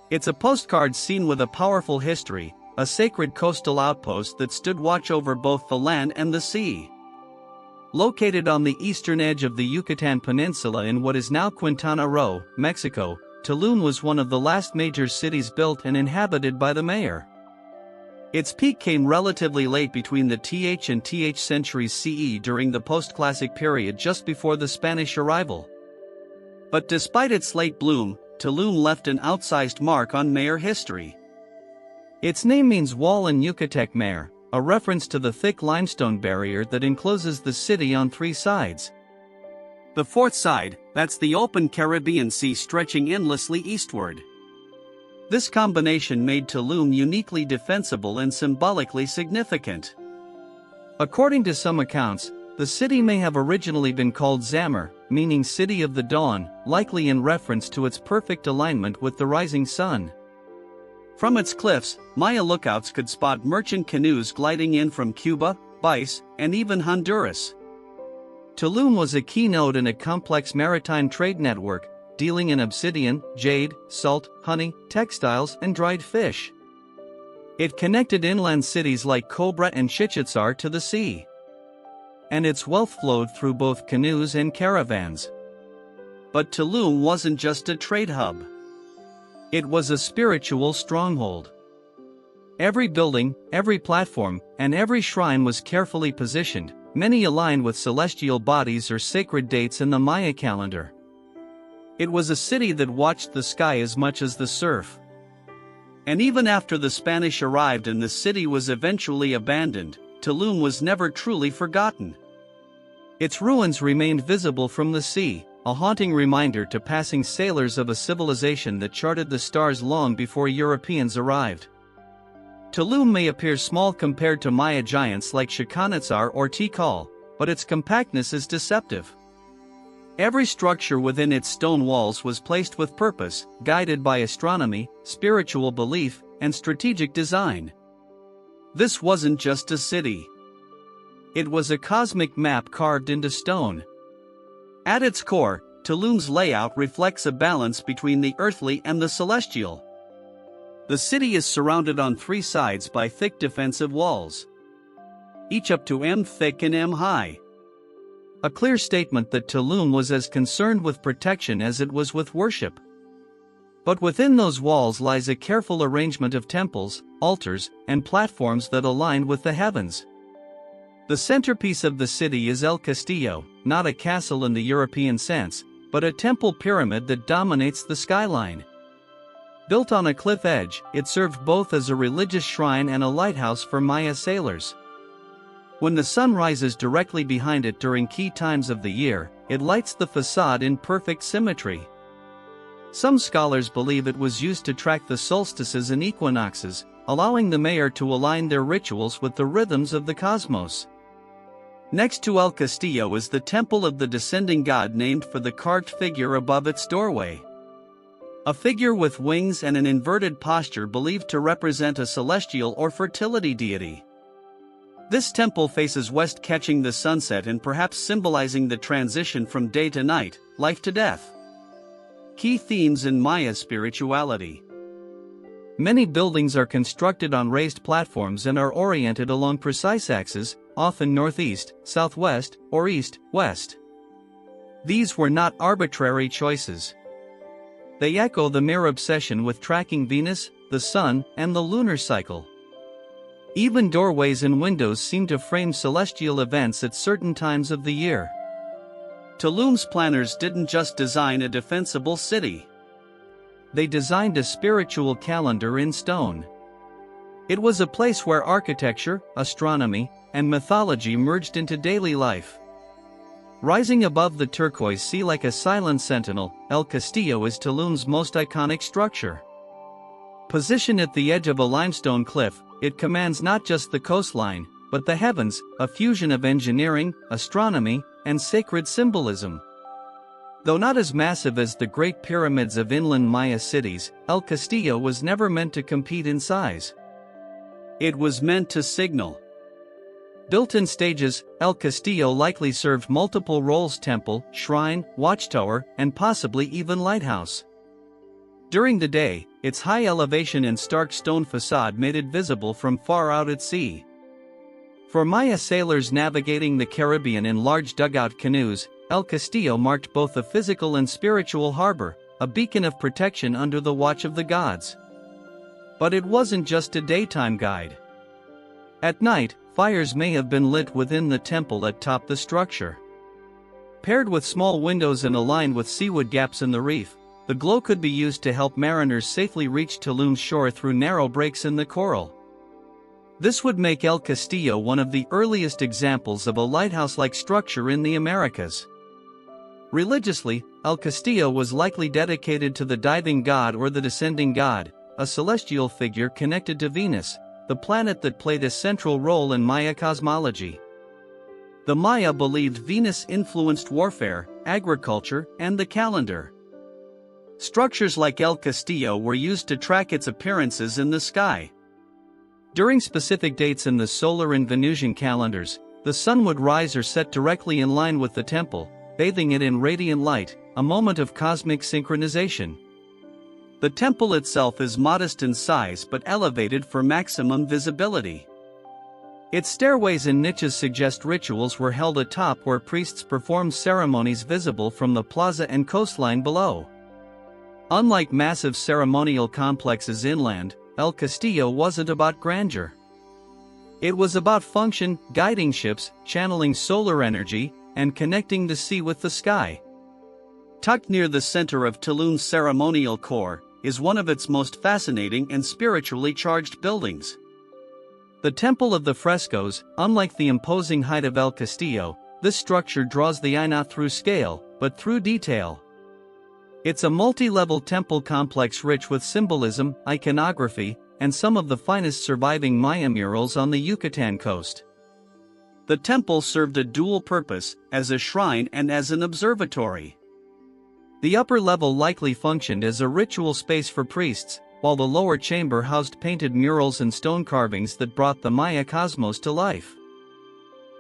[SPEAKER 1] It's a postcard scene with a powerful history, a sacred coastal outpost that stood watch over both the land and the sea. Located on the eastern edge of the Yucatan Peninsula in what is now Quintana Roo, Mexico, Tulum was one of the last major cities built and inhabited by the Maya. Its peak came relatively late between the th and th centuries CE during the post-classic period just before the Spanish arrival. But despite its late bloom, Tulum left an outsized mark on Maya history. Its name means wall in Yucatec Maya, a reference to the thick limestone barrier that encloses the city on three sides. The fourth side, that's the open Caribbean Sea stretching endlessly eastward. This combination made Tulum uniquely defensible and symbolically significant. According to some accounts, the city may have originally been called Zamar, meaning City of the Dawn, likely in reference to its perfect alignment with the rising sun. From its cliffs, Maya lookouts could spot merchant canoes gliding in from Cuba, Belize, and even Honduras. Tulum was a key node in a complex maritime trade network, dealing in obsidian, jade, salt, honey, textiles, and dried fish. It connected inland cities like Cobra and Chichitsar to the sea. And its wealth flowed through both canoes and caravans. But Tulum wasn't just a trade hub. It was a spiritual stronghold. Every building, every platform, and every shrine was carefully positioned, many aligned with celestial bodies or sacred dates in the Maya calendar. It was a city that watched the sky as much as the surf. And even after the Spanish arrived and the city was eventually abandoned, Tulum was never truly forgotten. Its ruins remained visible from the sea, a haunting reminder to passing sailors of a civilization that charted the stars long before Europeans arrived. Tulum may appear small compared to Maya giants like Chichen Itza or Tikal, but its compactness is deceptive. Every structure within its stone walls was placed with purpose, guided by astronomy, spiritual belief, and strategic design. This wasn't just a city. It was a cosmic map carved into stone. At its core, Tulum's layout reflects a balance between the earthly and the celestial. The city is surrounded on three sides by thick defensive walls, each up to m thick and m high. A clear statement that Tulum was as concerned with protection as it was with worship. But within those walls lies a careful arrangement of temples, altars, and platforms that align with the heavens. The centerpiece of the city is El Castillo, not a castle in the European sense, but a temple pyramid that dominates the skyline. Built on a cliff edge, it served both as a religious shrine and a lighthouse for Maya sailors. When the sun rises directly behind it during key times of the year, it lights the facade in perfect symmetry. Some scholars believe it was used to track the solstices and equinoxes, allowing the Maya to align their rituals with the rhythms of the cosmos. Next to El Castillo is the temple of the descending god named for the carved figure above its doorway. A figure with wings and an inverted posture believed to represent a celestial or fertility deity. This temple faces west, catching the sunset and perhaps symbolizing the transition from day to night, life to death. Key themes in Maya spirituality. Many buildings are constructed on raised platforms and are oriented along precise axes, often northeast, southwest, or east-west. These were not arbitrary choices. They echo the Maya obsession with tracking Venus, the sun, and the lunar cycle. Even doorways and windows seem to frame celestial events at certain times of the year. Tulum's planners didn't just design a defensible city. They designed a spiritual calendar in stone. It was a place where architecture, astronomy, and mythology merged into daily life. Rising above the turquoise sea like a silent sentinel, El Castillo is Tulum's most iconic structure. Positioned at the edge of a limestone cliff, it commands not just the coastline, but the heavens, a fusion of engineering, astronomy, and sacred symbolism. Though not as massive as the Great Pyramids of inland Maya cities, El Castillo was never meant to compete in size. It was meant to signal. Built in stages, El Castillo likely served multiple roles: temple, shrine, watchtower, and possibly even lighthouse. During the day, its high elevation and stark stone facade made it visible from far out at sea. For Maya sailors navigating the Caribbean in large dugout canoes, El Castillo marked both a physical and spiritual harbor, a beacon of protection under the watch of the gods. But it wasn't just a daytime guide. At night, fires may have been lit within the temple atop the structure. Paired with small windows and aligned with seawood gaps in the reef, the glow could be used to help mariners safely reach Tulum's shore through narrow breaks in the coral. This would make El Castillo one of the earliest examples of a lighthouse-like structure in the Americas. Religiously, El Castillo was likely dedicated to the diving god or the descending god, a celestial figure connected to Venus, the planet that played a central role in Maya cosmology. The Maya believed Venus influenced warfare, agriculture, and the calendar. Structures like El Castillo were used to track its appearances in the sky. During specific dates in the solar and Venusian calendars, the sun would rise or set directly in line with the temple, bathing it in radiant light, a moment of cosmic synchronization. The temple itself is modest in size but elevated for maximum visibility. Its stairways and niches suggest rituals were held atop where priests performed ceremonies visible from the plaza and coastline below. Unlike massive ceremonial complexes inland, El Castillo wasn't about grandeur. It was about function, guiding ships, channeling solar energy, and connecting the sea with the sky. Tucked near the center of Tulum's ceremonial core, is one of its most fascinating and spiritually charged buildings. The Temple of the Frescoes. Unlike the imposing height of El Castillo, this structure draws the eye not through scale, but through detail. It's a multi-level temple complex rich with symbolism, iconography, and some of the finest surviving Maya murals on the Yucatan coast. The temple served a dual purpose, as a shrine and as an observatory. The upper level likely functioned as a ritual space for priests, while the lower chamber housed painted murals and stone carvings that brought the Maya cosmos to life.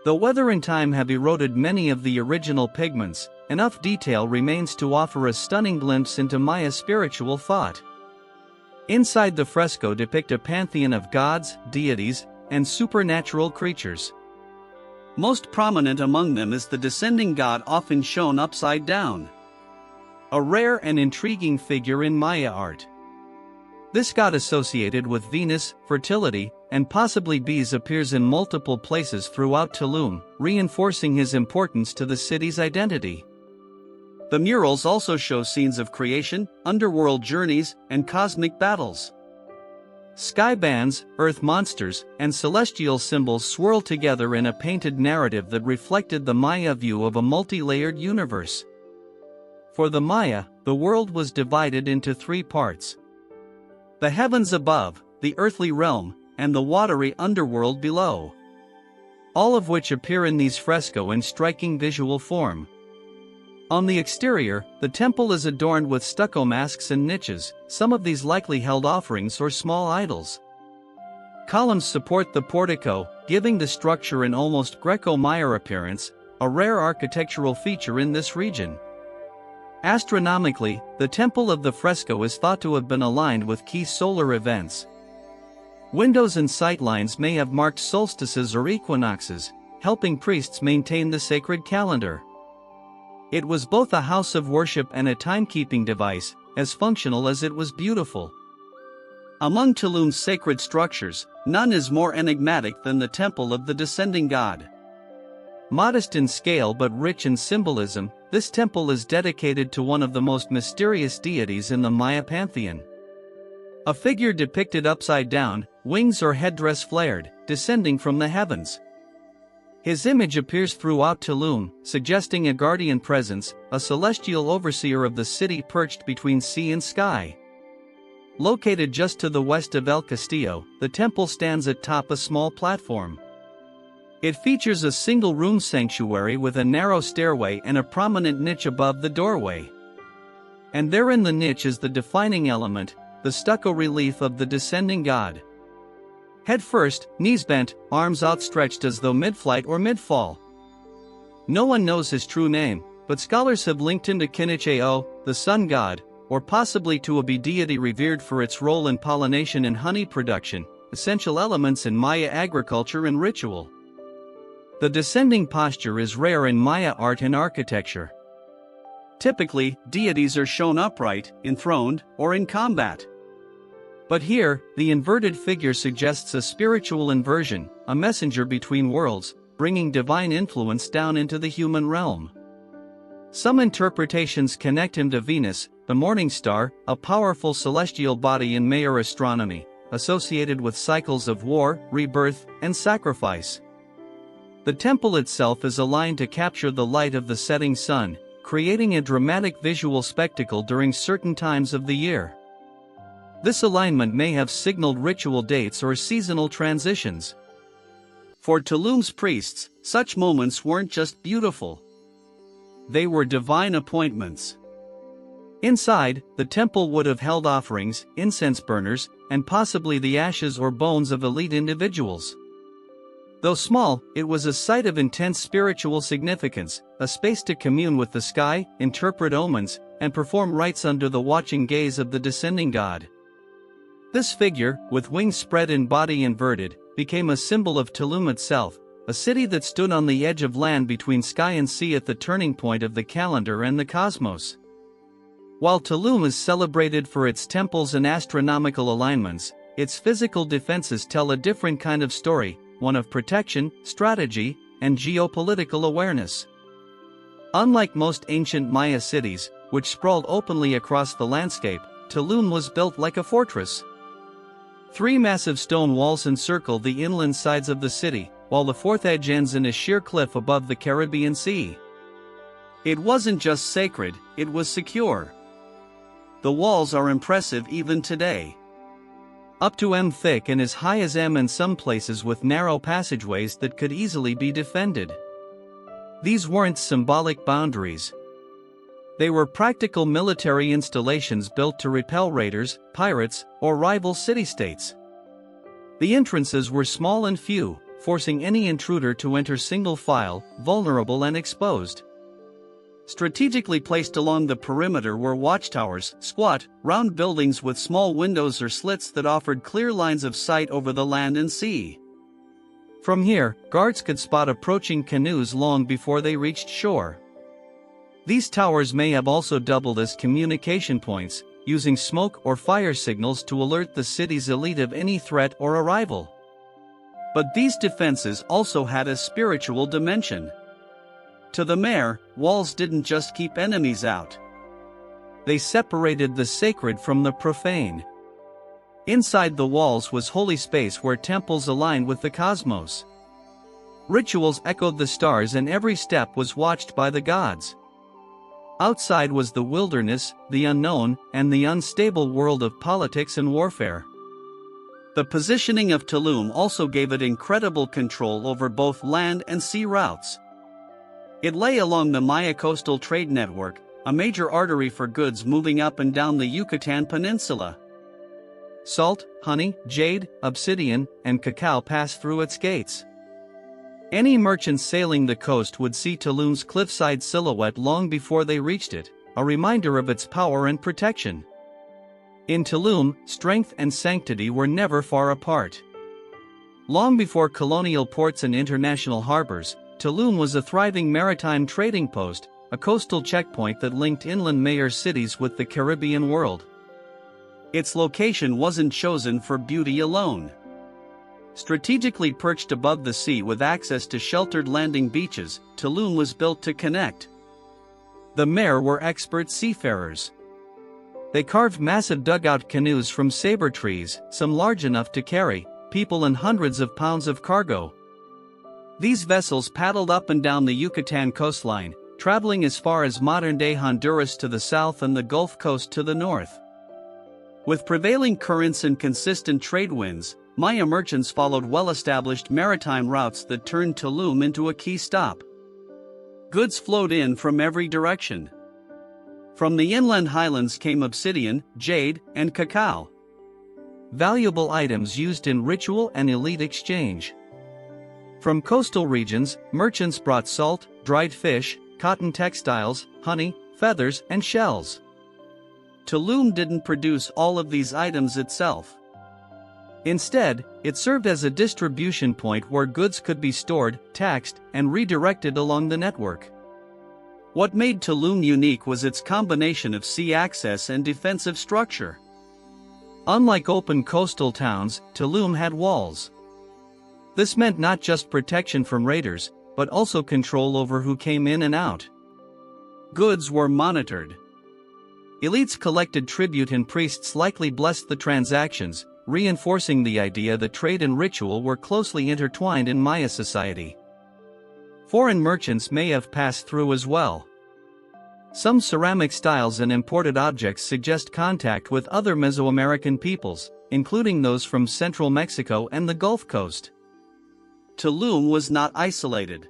[SPEAKER 1] Though weather and time have eroded many of the original pigments, enough detail remains to offer a stunning glimpse into Maya spiritual thought. Inside the fresco depict a pantheon of gods, deities, and supernatural creatures. Most prominent among them is the descending god, often shown upside down. A rare and intriguing figure in Maya art. This god associated with Venus, fertility, and possibly bees appears in multiple places throughout Tulum, reinforcing his importance to the city's identity. The murals also show scenes of creation, underworld journeys, and cosmic battles. Sky bands, earth monsters, and celestial symbols swirl together in a painted narrative that reflected the Maya view of a multi-layered universe. For the Maya, the world was divided into three parts: the heavens above, the earthly realm, and the watery underworld below. All of which appear in these frescoes in striking visual form. On the exterior, the temple is adorned with stucco masks and niches, some of these likely held offerings or small idols. Columns support the portico, giving the structure an almost Greco-Maya appearance, a rare architectural feature in this region. Astronomically, the Temple of the Fresco is thought to have been aligned with key solar events. Windows and sightlines may have marked solstices or equinoxes, helping priests maintain the sacred calendar. It was both a house of worship and a timekeeping device, as functional as it was beautiful. Among Tulum's sacred structures, none is more enigmatic than the Temple of the Descending God. Modest in scale but rich in symbolism, this temple is dedicated to one of the most mysterious deities in the Maya pantheon. A figure depicted upside down, wings or headdress flared, descending from the heavens. His image appears throughout Tulum, suggesting a guardian presence, a celestial overseer of the city perched between sea and sky. Located just to the west of El Castillo, the temple stands atop a small platform. It features a single-room sanctuary with a narrow stairway and a prominent niche above the doorway. And there in the niche is the defining element, the stucco relief of the descending god. Head first, knees bent, arms outstretched as though mid-flight or mid-fall. No one knows his true name, but scholars have linked him to Kinicheo, the sun god, or possibly to a bee deity revered for its role in pollination and honey production, essential elements in Maya agriculture and ritual. The descending posture is rare in Maya art and architecture. Typically, deities are shown upright, enthroned, or in combat. But here, the inverted figure suggests a spiritual inversion, a messenger between worlds, bringing divine influence down into the human realm. Some interpretations connect him to Venus, the morning star, a powerful celestial body in Maya astronomy, associated with cycles of war, rebirth, and sacrifice. The temple itself is aligned to capture the light of the setting sun, creating a dramatic visual spectacle during certain times of the year. This alignment may have signaled ritual dates or seasonal transitions. For Tulum's priests, such moments weren't just beautiful. They were divine appointments. Inside, the temple would have held offerings, incense burners, and possibly the ashes or bones of elite individuals. Though small, it was a site of intense spiritual significance, a space to commune with the sky, interpret omens, and perform rites under the watching gaze of the descending god. This figure, with wings spread and body inverted, became a symbol of Tulum itself, a city that stood on the edge of land between sky and sea at the turning point of the calendar and the cosmos. While Tulum is celebrated for its temples and astronomical alignments, its physical defenses tell a different kind of story, one of protection, strategy, and geopolitical awareness. Unlike most ancient Maya cities, which sprawled openly across the landscape, Tulum was built like a fortress. 3 massive stone walls encircle the inland sides of the city, while the fourth edge ends in a sheer cliff above the Caribbean Sea. It wasn't just sacred, it was secure. The walls are impressive even today. Up to m thick and as high as m in some places, with narrow passageways that could easily be defended. These weren't symbolic boundaries. They were practical military installations built to repel raiders, pirates, or rival city-states. The entrances were small and few, forcing any intruder to enter single file, vulnerable and exposed. Strategically placed along the perimeter were watchtowers, squat, round buildings with small windows or slits that offered clear lines of sight over the land and sea. From here, guards could spot approaching canoes long before they reached shore. These towers may have also doubled as communication points, using smoke or fire signals to alert the city's elite of any threat or arrival. But these defenses also had a spiritual dimension. To the mayor, walls didn't just keep enemies out. They separated the sacred from the profane. Inside the walls was holy space where temples aligned with the cosmos. Rituals echoed the stars and every step was watched by the gods. Outside was the wilderness, the unknown, and the unstable world of politics and warfare. The positioning of Tulum also gave it incredible control over both land and sea routes. It lay along the Maya coastal trade network, a major artery for goods moving up and down the Yucatan Peninsula. Salt, honey, jade, obsidian, and cacao passed through its gates. Any merchants sailing the coast would see Tulum's cliffside silhouette long before they reached it, a reminder of its power and protection. In Tulum, strength and sanctity were never far apart. Long before colonial ports and international harbors, Tulum was a thriving maritime trading post, a coastal checkpoint that linked inland Maya cities with the Caribbean world. Its location wasn't chosen for beauty alone. Strategically perched above the sea with access to sheltered landing beaches, Tulum was built to connect. The Mer were expert seafarers. They carved massive dugout canoes from saber trees, some large enough to carry people and hundreds of pounds of cargo. These vessels paddled up and down the Yucatan coastline, traveling as far as modern-day Honduras to the south and the Gulf Coast to the north. With prevailing currents and consistent trade winds, Maya merchants followed well-established maritime routes that turned Tulum into a key stop. Goods flowed in from every direction. From the inland highlands came obsidian, jade, and cacao. Valuable items used in ritual and elite exchange. From coastal regions, merchants brought salt, dried fish, cotton textiles, honey, feathers, and shells. Tulum didn't produce all of these items itself. Instead, it served as a distribution point where goods could be stored, taxed, and redirected along the network. What made Tulum unique was its combination of sea access and defensive structure. Unlike open coastal towns, Tulum had walls. This meant not just protection from raiders, but also control over who came in and out. Goods were monitored. Elites collected tribute and priests likely blessed the transactions, reinforcing the idea that trade and ritual were closely intertwined in Maya society. Foreign merchants may have passed through as well. Some ceramic styles and imported objects suggest contact with other Mesoamerican peoples, including those from central Mexico and the Gulf Coast. Tulum was not isolated.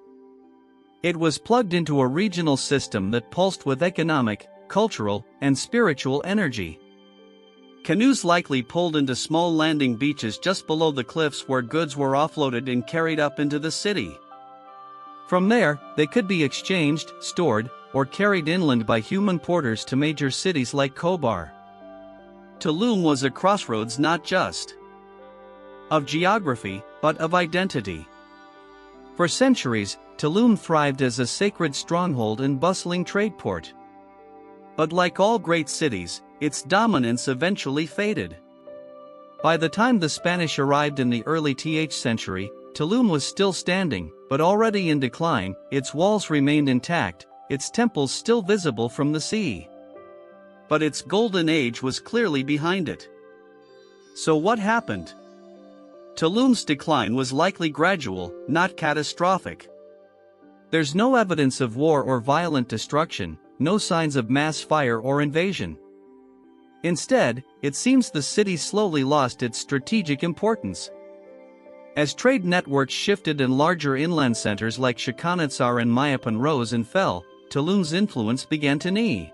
[SPEAKER 1] It was plugged into a regional system that pulsed with economic, cultural, and spiritual energy. Canoes likely pulled into small landing beaches just below the cliffs where goods were offloaded and carried up into the city. From there, they could be exchanged, stored, or carried inland by human porters to major cities like Khobar. Tulum was a crossroads not just of geography, but of identity. For centuries, Tulum thrived as a sacred stronghold and bustling trade port. But like all great cities, its dominance eventually faded. By the time the Spanish arrived in the early 10th century, Tulum was still standing, but already in decline. Its walls remained intact, its temples still visible from the sea. But its golden age was clearly behind it. So what happened? Tulum's decline was likely gradual, not catastrophic. There's no evidence of war or violent destruction, no signs of mass fire or invasion. Instead, it seems the city slowly lost its strategic importance. As trade networks shifted and larger inland centers like Chichén and Mayapan rose and fell, Tulum's influence began to wane.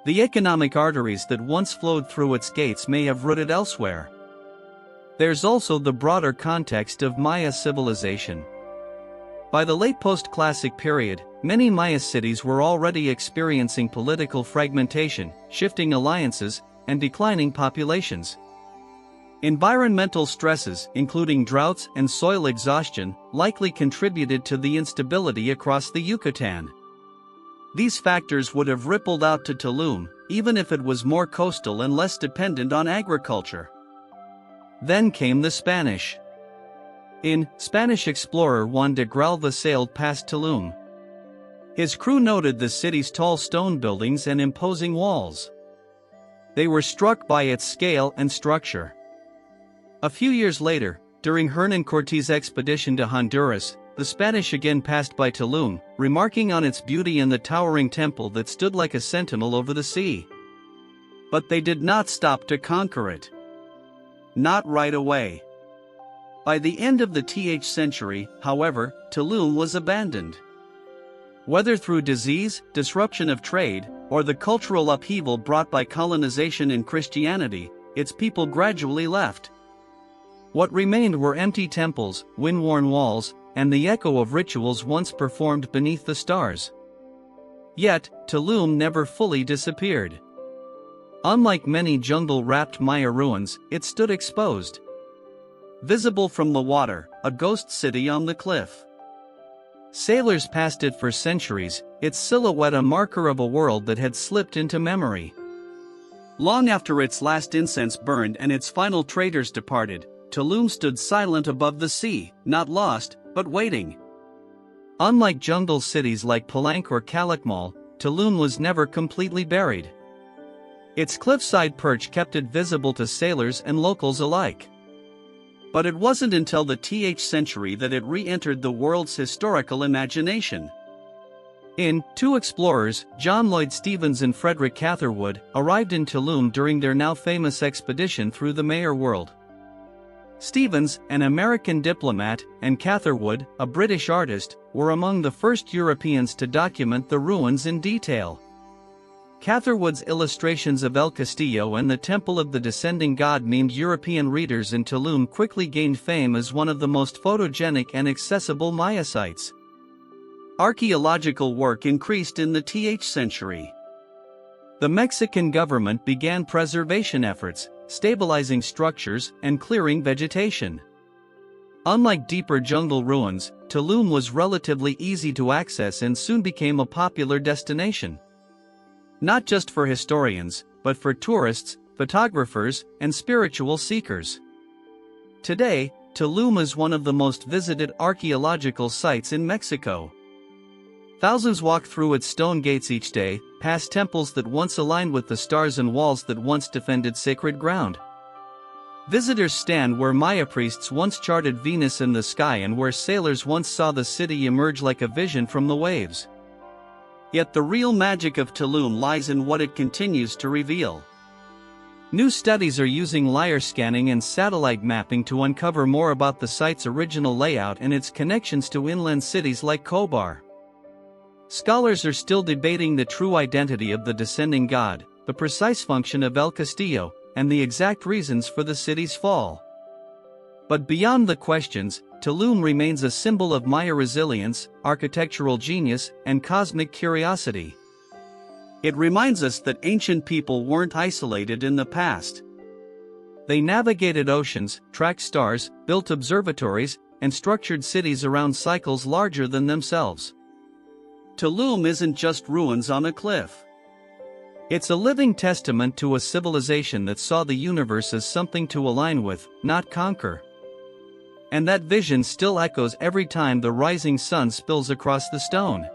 [SPEAKER 1] The economic arteries that once flowed through its gates may have rooted elsewhere. There's also the broader context of Maya civilization. By the late post-classic period, many Maya cities were already experiencing political fragmentation, shifting alliances, and declining populations. Environmental stresses, including droughts and soil exhaustion, likely contributed to the instability across the Yucatan. These factors would have rippled out to Tulum, even if it was more coastal and less dependent on agriculture. Then came the Spanish. In Spanish explorer Juan de Gralva sailed past Tulum. His crew noted the city's tall stone buildings and imposing walls. They were struck by its scale and structure. A few years later, during Hernán Cortés' expedition to Honduras, the Spanish again passed by Tulum, remarking on its beauty and the towering temple that stood like a sentinel over the sea. But they did not stop to conquer it. Not right away. By the end of the 10th century, however, Tulum was abandoned. Whether through disease, disruption of trade, or the cultural upheaval brought by colonization and Christianity, its people gradually left. What remained were empty temples, wind-worn walls, and the echo of rituals once performed beneath the stars. Yet, Tulum never fully disappeared. Unlike many jungle-wrapped Maya ruins, it stood exposed. Visible from the water, a ghost city on the cliff. Sailors passed it for centuries, its silhouette a marker of a world that had slipped into memory. Long after its last incense burned and its final traders departed, Tulum stood silent above the sea, not lost, but waiting. Unlike jungle cities like Palenque or Calakmul, Tulum was never completely buried. Its cliffside perch kept it visible to sailors and locals alike. But it wasn't until the 10th century that it re-entered the world's historical imagination. Two explorers, John Lloyd Stephens and Frederick Catherwood, arrived in Tulum during their now famous expedition through the Maya world. Stephens, an American diplomat, and Catherwood, a British artist, were among the first Europeans to document the ruins in detail. Catherwood's illustrations of El Castillo and the Temple of the Descending God memed European readers, and Tulum quickly gained fame as one of the most photogenic and accessible Maya sites. Archaeological work increased in the 10th century. The Mexican government began preservation efforts, stabilizing structures, and clearing vegetation. Unlike deeper jungle ruins, Tulum was relatively easy to access and soon became a popular destination. Not just for historians, but for tourists, photographers, and spiritual seekers. Today, Tulum is one of the most visited archaeological sites in Mexico. Thousands walk through its stone gates each day, past temples that once aligned with the stars and walls that once defended sacred ground. Visitors stand where Maya priests once charted Venus in the sky and where sailors once saw the city emerge like a vision from the waves. Yet the real magic of Tulum lies in what it continues to reveal. New studies are using LiDAR scanning and satellite mapping to uncover more about the site's original layout and its connections to inland cities like Khobar. Scholars are still debating the true identity of the descending god, the precise function of El Castillo, and the exact reasons for the city's fall. But beyond the questions, Tulum remains a symbol of Maya resilience, architectural genius, and cosmic curiosity. It reminds us that ancient people weren't isolated in the past. They navigated oceans, tracked stars, built observatories, and structured cities around cycles larger than themselves. Tulum isn't just ruins on a cliff. It's a living testament to a civilization that saw the universe as something to align with, not conquer. And that vision still echoes every time the rising sun spills across the stone.